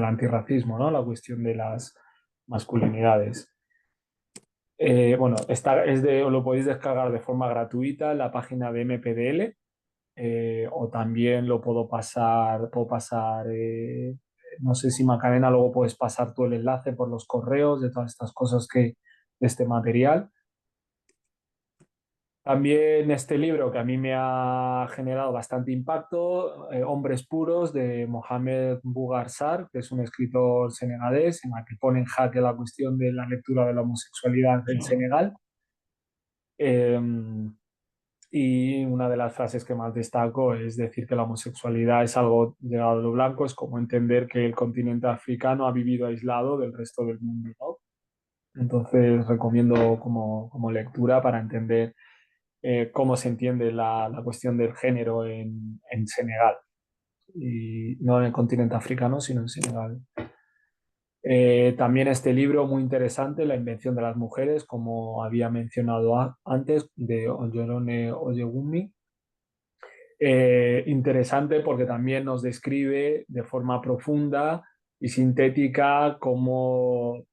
Speaker 3: antirracismo, ¿no? La cuestión de las masculinidades. Bueno, lo podéis descargar de forma gratuita en la página de MPDL, o también lo puedo pasar, no sé si Macarena luego puedes pasar tú el enlace por los correos de todas estas cosas de este material. También este libro que a mí me ha generado bastante impacto, Hombres Puros, de Mohamed Bougar Sarr, que es un escritor senegalés, en la que pone en jaque la cuestión de la lectura de la homosexualidad en Senegal. Eh, y una de las frases que más destaco es decir que la homosexualidad es algo llegado de lo blanco, es como entender que el continente africano ha vivido aislado del resto del mundo, ¿no? Entonces recomiendo como lectura para entender cómo se entiende la cuestión del género en Senegal, y no en el continente africano, sino en Senegal. También este libro muy interesante, La invención de las mujeres, como había mencionado antes, de Oyorone Oyegumi. Interesante porque también nos describe de forma profunda y sintética cómo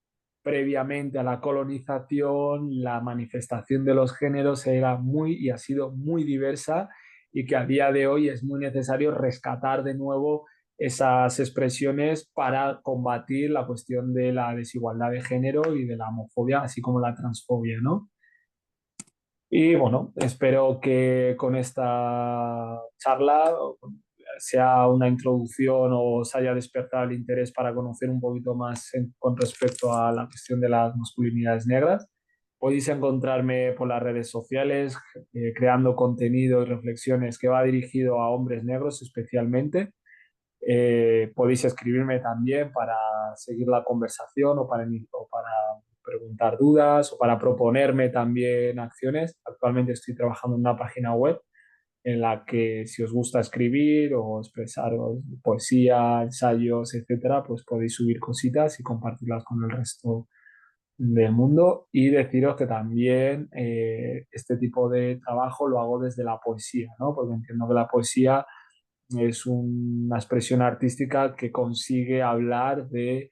Speaker 3: previamente a la colonización la manifestación de los géneros era y ha sido muy diversa, y que a día de hoy es muy necesario rescatar de nuevo esas expresiones para combatir la cuestión de la desigualdad de género y de la homofobia, así como la transfobia, ¿no? Y bueno, espero que con esta charla sea una introducción o os haya despertado el interés para conocer un poquito más con respecto a la cuestión de las masculinidades negras. Podéis encontrarme por las redes sociales creando contenido y reflexiones que va dirigido a hombres negros especialmente. Podéis escribirme también para seguir la conversación o para preguntar dudas o para proponerme también acciones. Actualmente estoy trabajando en una página web en la que si os gusta escribir o expresaros poesía, ensayos, etcétera, pues podéis subir cositas y compartirlas con el resto del mundo. Y deciros que también este tipo de trabajo lo hago desde la poesía, ¿no? Porque entiendo que la poesía es una expresión artística que consigue hablar de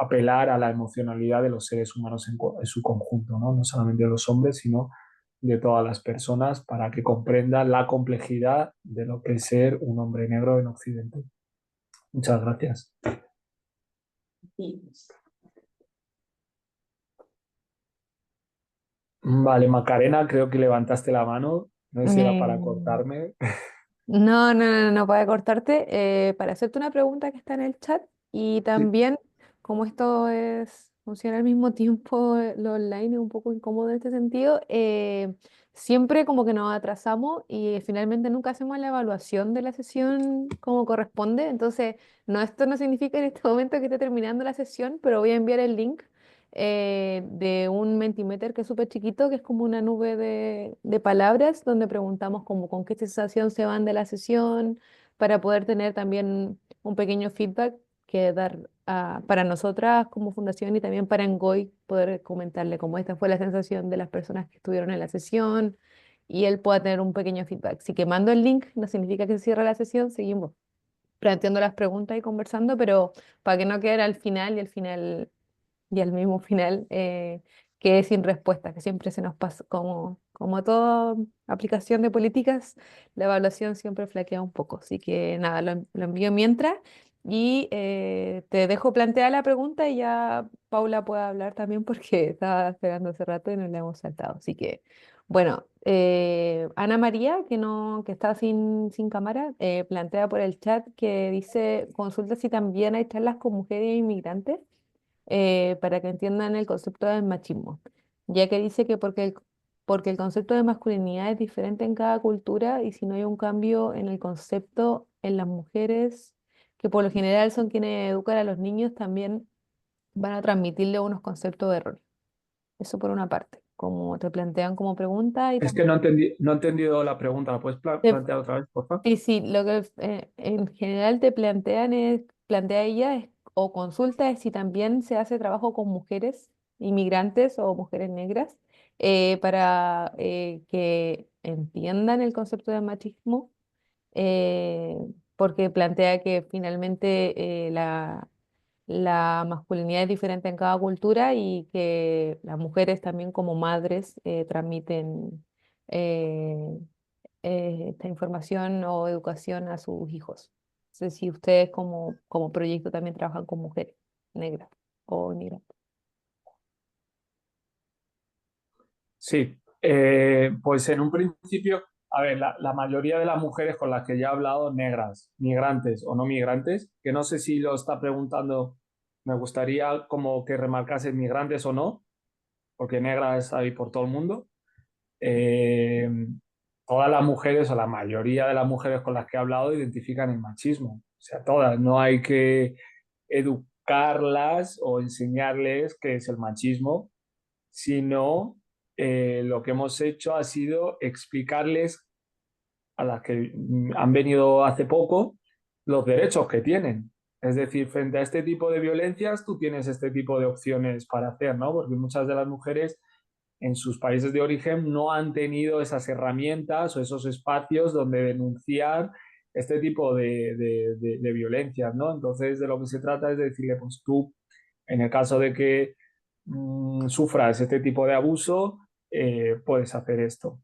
Speaker 3: apelar a la emocionalidad de los seres humanos en su conjunto, ¿no? No solamente de los hombres, sino de todas las personas para que comprendan la complejidad de lo que es ser un hombre negro en Occidente. Muchas gracias.
Speaker 5: Sí.
Speaker 3: Vale, Macarena, creo que levantaste la mano. No sé si era para
Speaker 1: Eh,
Speaker 3: cortarme.
Speaker 1: No, no, no, no, para cortarte, para hacerte una pregunta que está en el chat y
Speaker 3: Sí.
Speaker 1: también, como esto funciona al mismo tiempo, lo online es un poco incómodo en este sentido, siempre como que nos atrasamos y finalmente nunca hacemos la evaluación de la sesión como corresponde. Entonces, no, esto no significa en este momento que esté terminando la sesión, pero voy a enviar el link de un Mentimeter que es súper chiquito, que es como una nube de palabras, donde preguntamos como con qué sensación se van de la sesión, para poder tener también un pequeño feedback que dar para nosotras como fundación y también para Ngoy poder comentarle cómo esta fue la sensación de las personas que estuvieron en la sesión y él pueda tener un pequeño feedback. Si que mando el link no significa que se cierre la sesión, seguimos planteando las preguntas y conversando, pero para que no quede al final y al mismo final quedé sin respuesta, que siempre se nos pasa, como toda aplicación de políticas, la evaluación siempre flaquea un poco. Así que nada, lo envío mientras y te dejo plantear la pregunta y ya Paula puede hablar también porque estaba esperando hace rato y no le hemos saltado. Así que, bueno, Ana María, que no, que está sin cámara, plantea por el chat que dice, consulta si también hay charlas con mujeres inmigrantes para que entiendan el concepto del machismo, ya que dice que porque el concepto de masculinidad es diferente en cada cultura y si no hay un cambio en el concepto en las mujeres, que por lo general son quienes educan a los niños, también van a transmitirle unos conceptos de error. Eso por una parte, como te plantean como pregunta y
Speaker 3: Es que
Speaker 1: también...
Speaker 3: no he entendido la pregunta. ¿La puedes plantear otra vez, por favor?
Speaker 1: Sí, sí, lo que en general te plantea ella o consulta es si también se hace trabajo con mujeres inmigrantes o mujeres negras para que entiendan el concepto de machismo, eh, porque plantea que finalmente la masculinidad es diferente en cada cultura y que las mujeres también como madres transmiten eh, esta información o educación a sus hijos. No sé si ustedes como proyecto también trabajan con mujeres negras o inmigrantes.
Speaker 3: Sí, pues en un principio, a ver, la mayoría de las mujeres con las que ya he hablado, negras, migrantes o no migrantes, que no sé si lo está preguntando, me gustaría como que remarcase migrantes o no, porque negras hay por todo el mundo. Eh, Todas las mujeres o la mayoría de las mujeres con las que he hablado identifican el machismo, o sea, todas, no hay que educarlas o enseñarles qué es el machismo, sino lo que hemos hecho ha sido explicarles a las que han venido hace poco los derechos que tienen. Es decir, frente a este tipo de violencias, tú tienes este tipo de opciones para hacer, ¿no? Porque muchas de las mujeres en sus países de origen no han tenido esas herramientas o esos espacios donde denunciar este tipo de violencias, ¿no? Entonces, de lo que se trata es de decirle, pues tú, en el caso de que sufras este tipo de abuso, puedes hacer esto.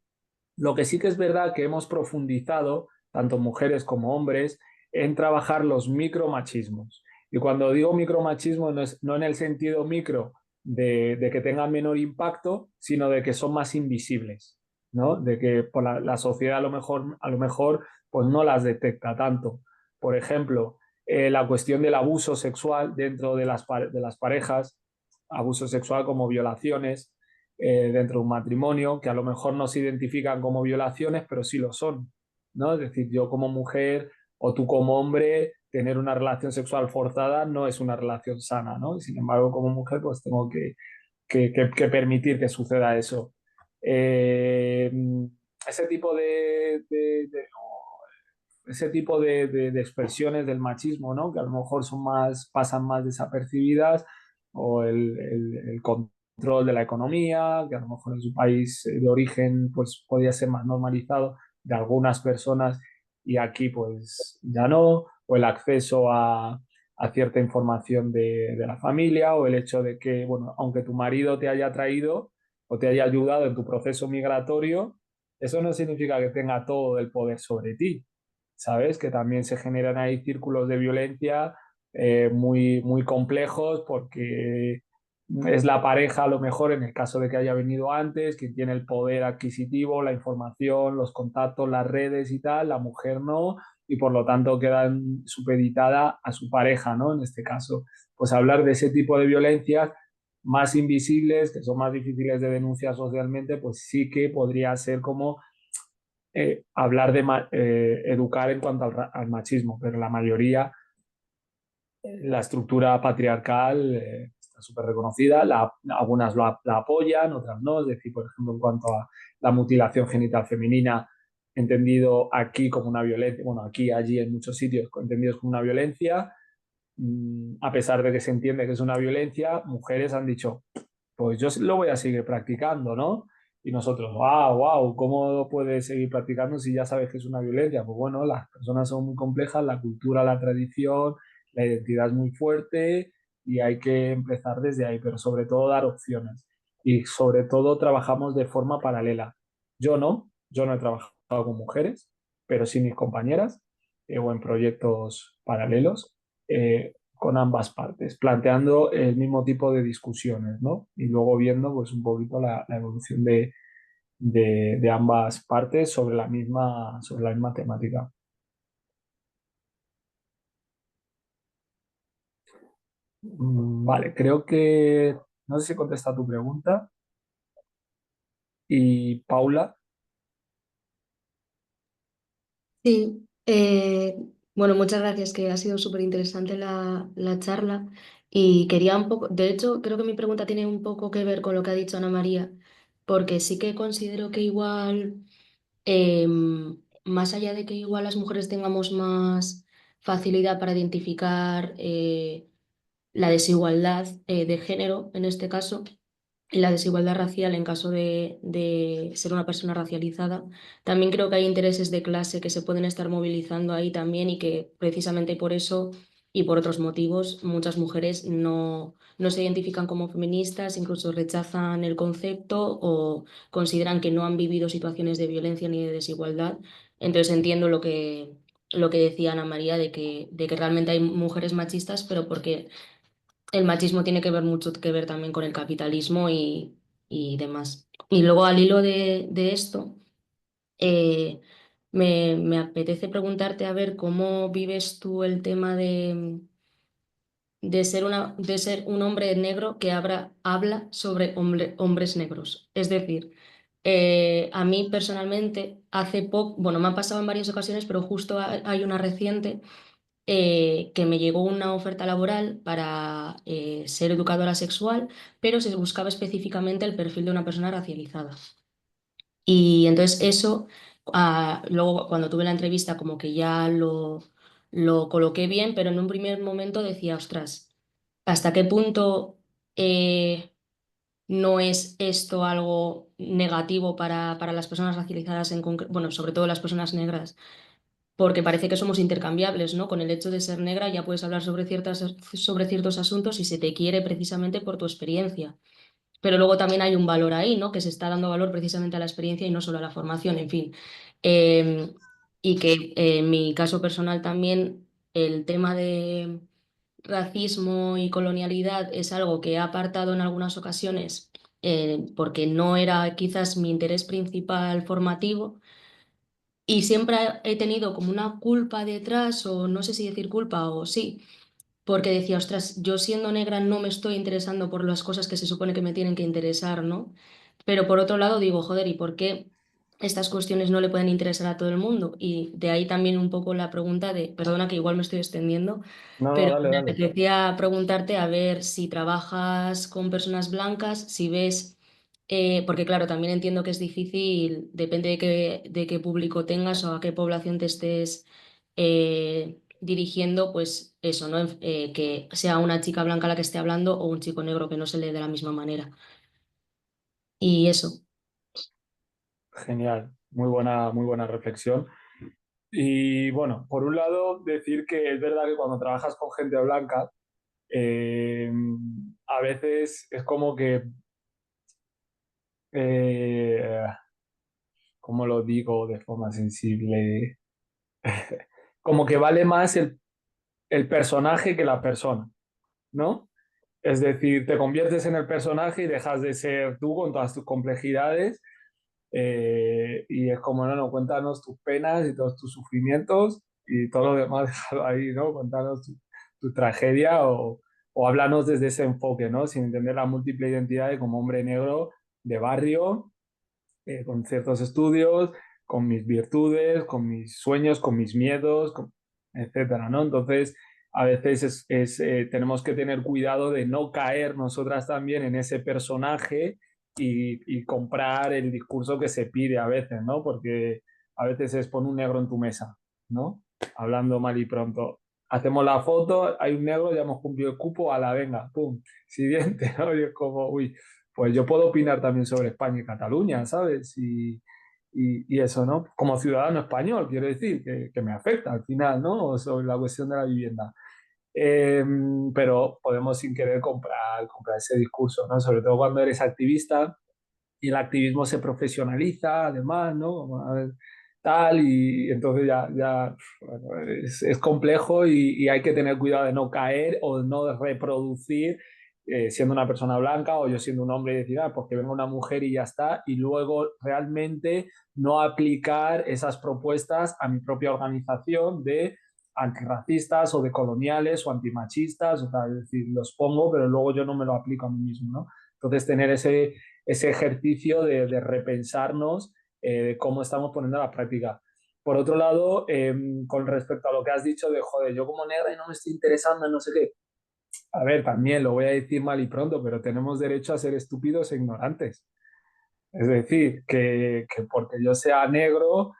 Speaker 3: Lo que sí que es verdad que hemos profundizado, tanto mujeres como hombres, en trabajar los micromachismos. Y cuando digo micromachismo no en el sentido micro de que tengan menor impacto, sino de que son más invisibles, ¿no? De que por la sociedad a lo mejor pues no las detecta tanto. Por ejemplo, la cuestión del abuso sexual dentro de las parejas, abuso sexual como violaciones dentro de un matrimonio, que a lo mejor no se identifican como violaciones, pero sí lo son, ¿no? Es decir, yo como mujer o tú como hombre, tener una relación sexual forzada no es una relación sana, ¿no? Y sin embargo, como mujer, pues tengo que permitir que suceda eso. Eh, ese tipo ese tipo de expresiones del machismo, ¿no? Que a lo mejor son más, pasan más desapercibidas, o el control de la economía, que a lo mejor en su país de origen pues podía ser más normalizado de algunas personas y aquí pues ya no, o el acceso a cierta información de la familia, o el hecho de que, bueno, aunque tu marido te haya traído o te haya ayudado en tu proceso migratorio, eso no significa que tenga todo el poder sobre ti. ¿Sabes? Que también se generan ahí círculos de violencia muy complejos porque es la pareja, a lo mejor en el caso de que haya venido antes, quien tiene el poder adquisitivo, la información, los contactos, las redes y tal, la mujer no, y por lo tanto queda supeditada a su pareja, ¿no? En este caso, pues hablar de ese tipo de violencias más invisibles, que son más difíciles de denunciar socialmente, pues sí que podría ser como hablar de educar en cuanto al machismo, pero la mayoría, la estructura patriarcal está súper reconocida, algunas la apoyan, otras no, es decir, por ejemplo, en cuanto a la mutilación genital femenina, entendido aquí como una violencia, bueno, aquí, allí, en muchos sitios, entendidos como una violencia, a pesar de que se entiende que es una violencia, mujeres han dicho, pues yo lo voy a seguir practicando, ¿no? Y nosotros, wow, ¿cómo puedes seguir practicando si ya sabes que es una violencia? Pues bueno, las personas son muy complejas, la cultura, la tradición, la identidad es muy fuerte y hay que empezar desde ahí, pero sobre todo dar opciones. Y sobre todo trabajamos de forma paralela. Yo no he trabajado con mujeres, pero sí mis compañeras o en proyectos paralelos. Con ambas partes, planteando el mismo tipo de discusiones, ¿no? Y luego viendo pues un poquito la evolución de ambas partes sobre la misma temática. Vale, creo que no sé si contesta tu pregunta. Y Paula,
Speaker 4: Sí, bueno, muchas gracias, que ha sido súper interesante la charla y quería un poco, de hecho, creo que mi pregunta tiene un poco que ver con lo que ha dicho Ana María, porque sí que considero que igual, más allá de que igual las mujeres tengamos más facilidad para identificar la desigualdad de género, en este caso, y la desigualdad racial en caso de ser una persona racializada. También creo que hay intereses de clase que se pueden estar movilizando ahí también y que precisamente por eso y por otros motivos muchas mujeres no se identifican como feministas, incluso rechazan el concepto o consideran que no han vivido situaciones de violencia ni de desigualdad. Entonces entiendo lo que decía Ana María de que realmente hay mujeres machistas, pero porque el machismo tiene que ver mucho que ver también con el capitalismo y demás. Y luego al hilo de esto, eh, me apetece preguntarte a ver cómo vives tú el tema de ser un hombre negro que habla sobre hombres negros. Es decir, a mí personalmente hace poco, bueno, me ha pasado en varias ocasiones, pero justo hay una reciente que me llegó una oferta laboral para ser educadora sexual, pero se buscaba específicamente el perfil de una persona racializada. Y entonces eso, luego cuando tuve la entrevista como que ya lo coloqué bien, pero en un primer momento decía, ostras, ¿hasta qué punto no es esto algo negativo para las personas racializadas en concreto, bueno, sobre todo las personas negras? Porque parece que somos intercambiables, ¿no? Con el hecho de ser negra ya puedes hablar sobre ciertos asuntos y se te quiere precisamente por tu experiencia. Pero luego también hay un valor ahí, ¿no? Que se está dando valor precisamente a la experiencia y no solo a la formación, en fin. Eh, y que en mi caso personal también el tema racismo y colonialidad es algo que he apartado en algunas ocasiones porque no era quizás mi interés principal formativo y siempre he tenido como una culpa detrás, o no sé si decir culpa o sí, porque decía, ostras, yo siendo negra no me estoy interesando por las cosas que se supone que me tienen que interesar, ¿no? Pero por otro lado digo, joder, ¿y por qué estas cuestiones no le pueden interesar a todo el mundo? Y de ahí también un poco la pregunta de, perdona que igual me estoy extendiendo,
Speaker 3: No, no,
Speaker 4: pero
Speaker 3: dale,
Speaker 4: me
Speaker 3: dale.
Speaker 4: apetecía preguntarte a ver si trabajas con personas blancas, si ves, porque claro, también entiendo que es difícil, depende de qué público tengas o a qué población te estés dirigiendo, pues eso, ¿no? Que sea una chica blanca la que esté hablando o un chico negro que no se lee de la misma manera. Y eso.
Speaker 3: Genial, muy buena reflexión. Y bueno, por un lado, decir que es verdad que cuando trabajas con gente blanca, eh, a veces es como que, eh, ¿cómo lo digo de forma sensible? Como que vale más el personaje que la persona, ¿no? Es decir, te conviertes en el personaje y dejas de ser tú con todas tus complejidades. Y es como, no, no, cuéntanos tus penas y todos tus sufrimientos y todo lo demás, déjalo ahí, ¿no? Cuéntanos tu tragedia o háblanos desde ese enfoque, ¿no? Sin entender la múltiple identidad de como hombre negro de barrio, con ciertos estudios, con mis virtudes, con mis sueños, con mis miedos, etcétera, ¿no? Entonces, a veces tenemos que tener cuidado de no caer nosotras también en ese personaje y comprar el discurso que se pide a veces, ¿no? Porque a veces es pon un negro en tu mesa, ¿no? Hablando mal y pronto. Hacemos la foto, hay un negro, ya hemos cumplido el cupo, a la venga, pum, siguiente, ¿no? Y es como, uy, pues yo puedo opinar también sobre España y Cataluña, ¿sabes? Y eso, ¿no? Como ciudadano español, quiero decir, que me afecta al final, ¿no? Sobre la cuestión de la vivienda. Eh, pero podemos sin querer comprar ese discurso, ¿no? Sobre todo cuando eres activista y el activismo se profesionaliza, además, ¿no? Como, a ver, tal, y entonces ya bueno, es complejo y hay que tener cuidado de no caer o de no reproducir siendo una persona blanca o yo siendo un hombre y decir, ah, pues que venga una mujer y ya está, y luego realmente no aplicar esas propuestas a mi propia organización de antirracistas o de coloniales o antimachistas, o tal, es decir, los pongo, pero luego yo no me lo aplico a mí mismo, ¿no? Entonces, tener ese ejercicio de repensarnos cómo estamos poniendo a la práctica. Por otro lado, con respecto a lo que has dicho de, joder, yo como negra y no me estoy interesando en no sé qué, a ver, también lo voy a decir mal y pronto, pero tenemos derecho a ser estúpidos e ignorantes. Es decir, que porque yo sea negro,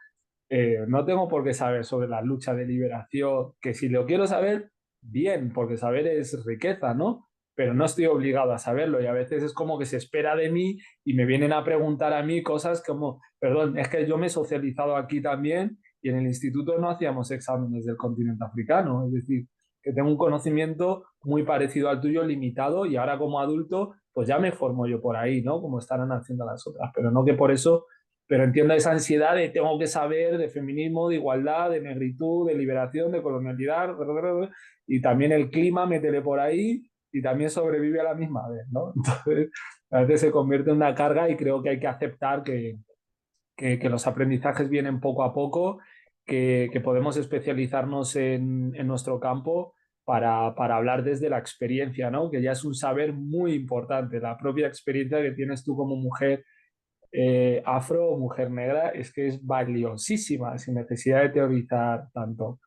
Speaker 3: no tengo por qué saber sobre la lucha de liberación, que si lo quiero saber, bien, porque saber es riqueza, ¿no? Pero no estoy obligado a saberlo y a veces es como que se espera de mí y me vienen a preguntar a mí cosas como, perdón, es que yo me he socializado aquí también y en el instituto no hacíamos exámenes del continente africano, es decir, que tengo un conocimiento muy parecido al tuyo, limitado, y ahora como adulto, pues ya me formo yo por ahí, ¿no? Como estarán haciendo las otras, pero no que por eso, pero entiendo esa ansiedad de tengo que saber de feminismo, de igualdad, de negritud, de liberación, de colonialidad, y también el clima, métele por ahí, y también sobrevive a la misma vez, ¿no? Entonces, a veces se convierte en una carga y creo que hay que aceptar que los aprendizajes vienen poco a poco, que podemos especializarnos en nuestro campo para hablar desde la experiencia, ¿no? Que ya es un saber muy importante. La propia experiencia que tienes tú como mujer afro o mujer negra es que es valiosísima, sin necesidad de teorizar tanto.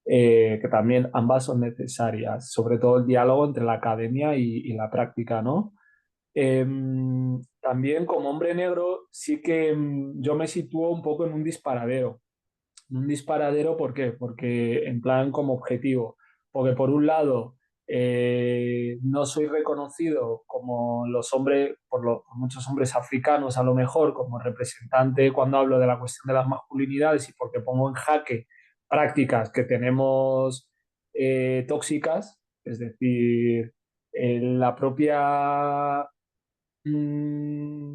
Speaker 3: Que también ambas son necesarias, sobre todo el diálogo entre la academia y la práctica, ¿no? Eh, También como hombre negro sí que yo me sitúo un poco en un disparadero. Un disparadero, ¿por qué? Porque en plan como objetivo. Porque por un lado no soy reconocido como los hombres, por muchos hombres africanos a lo mejor, como representante cuando hablo de la cuestión de las masculinidades y porque pongo en jaque prácticas que tenemos tóxicas, es decir, la propia mm,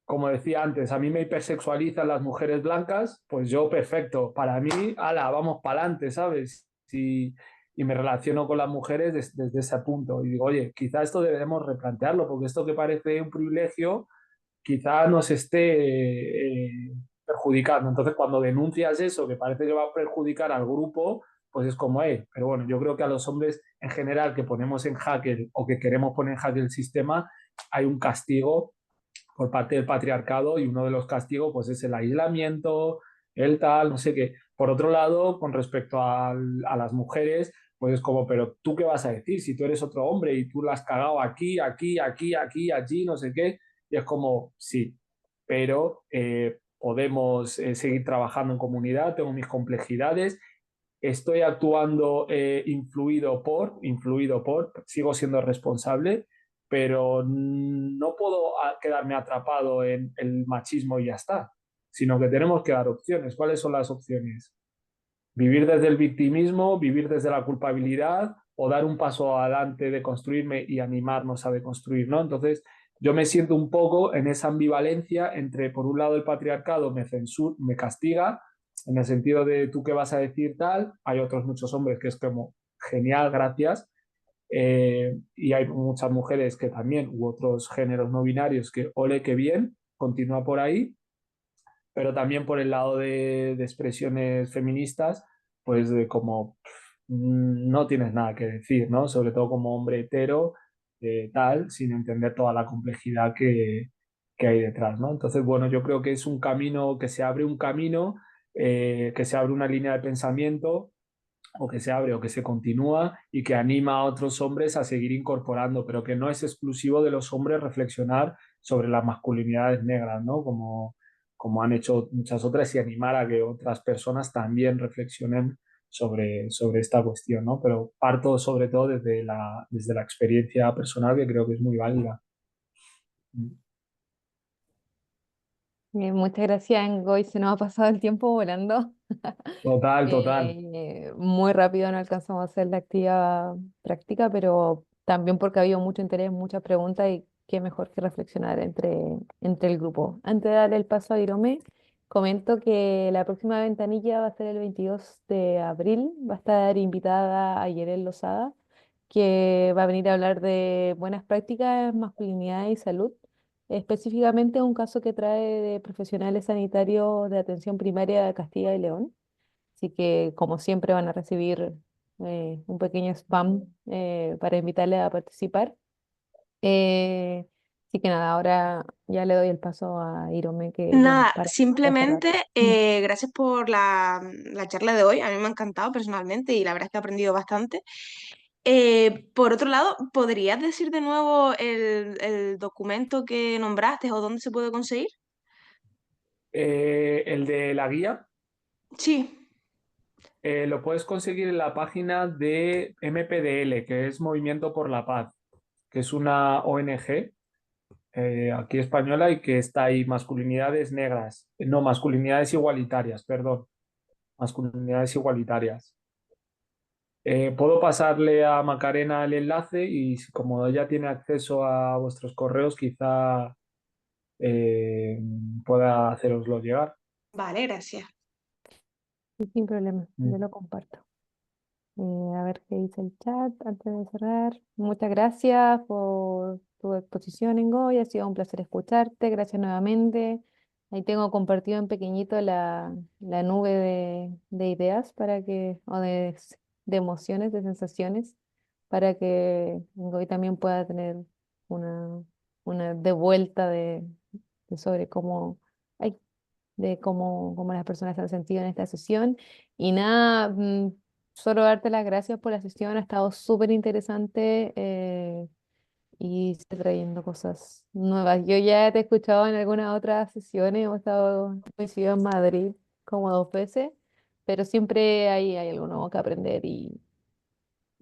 Speaker 3: como decía antes, a mí me hipersexualizan las mujeres blancas, pues yo perfecto. Para mí, ala, vamos para adelante, ¿sabes? y me relaciono con las mujeres desde ese punto. Y digo, oye, quizá esto debemos replantearlo, porque esto que parece un privilegio, quizá nos esté perjudicando. Entonces, cuando denuncias eso, que parece que va a perjudicar al grupo, pues es como, pero bueno, yo creo que a los hombres en general que ponemos en jaque o que queremos poner en jaque el sistema, hay un castigo por parte del patriarcado y uno de los castigos pues es el aislamiento, el tal, no sé qué. Por otro lado, con respecto a las mujeres, pues es como, pero tú qué vas a decir si tú eres otro hombre y tú la has cagado aquí, aquí, aquí, aquí, allí, no sé qué. Y es como, sí, pero podemos seguir trabajando en comunidad, tengo mis complejidades, estoy actuando influido por, sigo siendo responsable, pero no puedo quedarme atrapado en el machismo y ya está, sino que tenemos que dar opciones. ¿Cuáles son las opciones? Vivir desde el victimismo, vivir desde la culpabilidad o dar un paso adelante de construirme y animarnos a deconstruir, ¿no? Entonces, yo me siento un poco en esa ambivalencia entre, por un lado, el patriarcado me castiga, en el sentido de tú qué vas a decir tal, hay otros muchos hombres que es como, genial, gracias, y hay muchas mujeres que también, u otros géneros no binarios que, ole, qué bien, continúa por ahí, pero también por el lado de expresiones feministas, pues de como no tienes nada que decir, ¿no? Sobre todo como hombre hetero, tal, sin entender toda la complejidad que hay detrás, ¿no? Entonces, bueno, yo creo que es un camino, que se abre un camino, que se abre una línea de pensamiento o que se abre o que se continúa y que anima a otros hombres a seguir incorporando, pero que no es exclusivo de los hombres reflexionar sobre las masculinidades negras, ¿no? Como han hecho muchas otras y animar a que otras personas también reflexionen sobre esta cuestión, ¿no? Pero parto sobre todo desde la experiencia personal que creo que es muy válida.
Speaker 1: Muchas gracias, Ngoy. Se nos ha pasado el tiempo volando.
Speaker 3: Total, total.
Speaker 1: Muy rápido no alcanzamos a hacer la actividad práctica, pero también porque ha habido mucho interés, muchas preguntas y qué mejor que reflexionar entre el grupo. Antes de darle el paso a Irome, comento que la próxima ventanilla va a ser el 22 de abril. Va a estar invitada a Yerel Lozada, que va a venir a hablar de buenas prácticas, masculinidad y salud. Específicamente un caso que trae de profesionales sanitarios de atención primaria de Castilla y León. Así que, como siempre, van a recibir un pequeño spam para invitarle a participar. Eh, Así que nada, ahora ya le doy el paso a Irome que ya
Speaker 6: Nada,
Speaker 1: para cerrar.
Speaker 6: simplemente
Speaker 1: Mm.
Speaker 6: gracias por la charla de hoy. A mí me ha encantado personalmente y la verdad es que he aprendido bastante. Por otro lado, ¿podrías decir de nuevo el documento que nombraste o dónde se puede conseguir?
Speaker 3: El de la guía
Speaker 6: Sí,
Speaker 3: lo puedes conseguir en la página de MPDL, que es Movimiento por la Paz, que es una ONG aquí española y que está ahí, masculinidades negras, no, masculinidades igualitarias, perdón, masculinidades igualitarias. Puedo pasarle a Macarena el enlace y como ella tiene acceso a vuestros correos, quizá pueda haceroslo llegar.
Speaker 6: vale, gracias.
Speaker 1: Sí, sin problema, yo
Speaker 3: Mm.
Speaker 1: lo comparto. A ver qué dice el chat antes de cerrar. Muchas gracias por tu exposición, Ngoy. Ha sido un placer escucharte. Gracias nuevamente. Ahí tengo compartido en pequeñito la nube de ideas para o de emociones, de sensaciones, para que Ngoy también pueda tener una, una devuelta de sobre ay, cómo las personas se han sentido en esta sesión. Y nada, solo darte las gracias por la sesión, ha estado súper interesante y estoy trayendo cosas nuevas. Yo ya te he escuchado en algunas otras sesiones, hemos coincidido en Madrid como 2 veces, pero siempre hay algo nuevo que aprender y,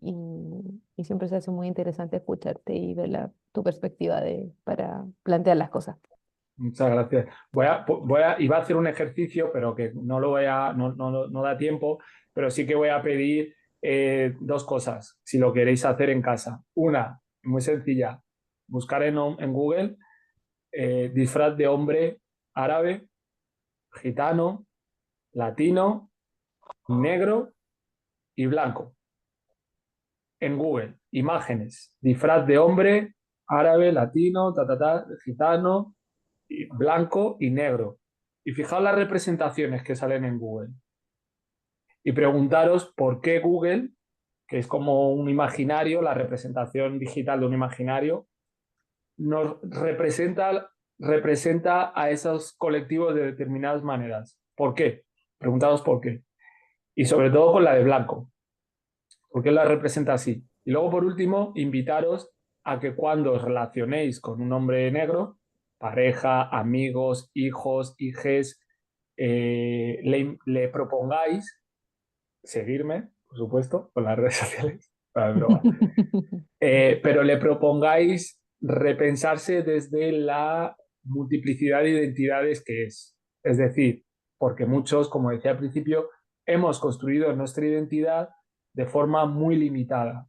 Speaker 1: y siempre se hace muy interesante escucharte y ver tu perspectiva para plantear las cosas.
Speaker 3: Muchas gracias. Iba a hacer un ejercicio, pero que no lo voy a, no da tiempo, pero sí que voy a pedir dos cosas, si lo queréis hacer en casa. Una, muy sencilla, buscar en Google disfraz de hombre árabe, gitano, latino, negro y blanco. en Google, imágenes, disfraz de hombre, árabe, latino, gitano, blanco y negro. Y fijaos las representaciones que salen en Google. Y preguntaros por qué Google, que es como un imaginario, la representación digital de un imaginario, nos representa a esos colectivos de determinadas maneras. ¿Por qué? Preguntaos por qué. Y sobre todo con la de blanco. ¿Por qué la representa así? Y luego, por último, invitaros a que cuando os relacionéis con un hombre negro, pareja, amigos, hijos, hijes, le propongáis seguirme, por supuesto, con las redes sociales, para broma. Pero le propongáis repensarse desde la multiplicidad de identidades que es. Es decir, porque muchos, como decía al principio, hemos construido nuestra identidad de forma muy limitada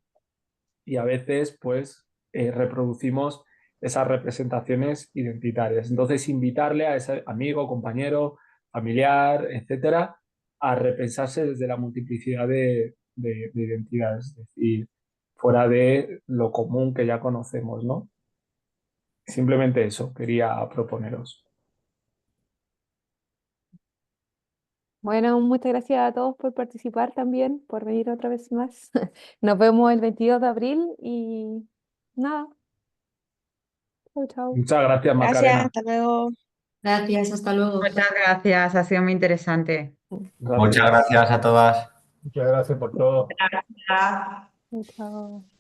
Speaker 3: y a veces pues reproducimos esas representaciones identitarias. Entonces, invitarle a ese amigo, compañero, familiar, etcétera, a repensarse desde la multiplicidad de identidades, es decir, fuera de lo común que ya conocemos, ¿no? Simplemente eso quería proponeros.
Speaker 1: Bueno, muchas gracias a todos por participar también, por venir otra vez más. Nos vemos el 22 de abril y nada, chau, chau.
Speaker 3: Muchas gracias,
Speaker 6: Gracias,
Speaker 3: Macarena.
Speaker 6: hasta luego.
Speaker 4: Gracias, hasta luego.
Speaker 7: Muchas gracias, ha sido muy interesante.
Speaker 3: Gracias.
Speaker 8: Muchas gracias a todas.
Speaker 2: Muchas gracias por todo.
Speaker 5: Gracias.
Speaker 1: Chau, chau.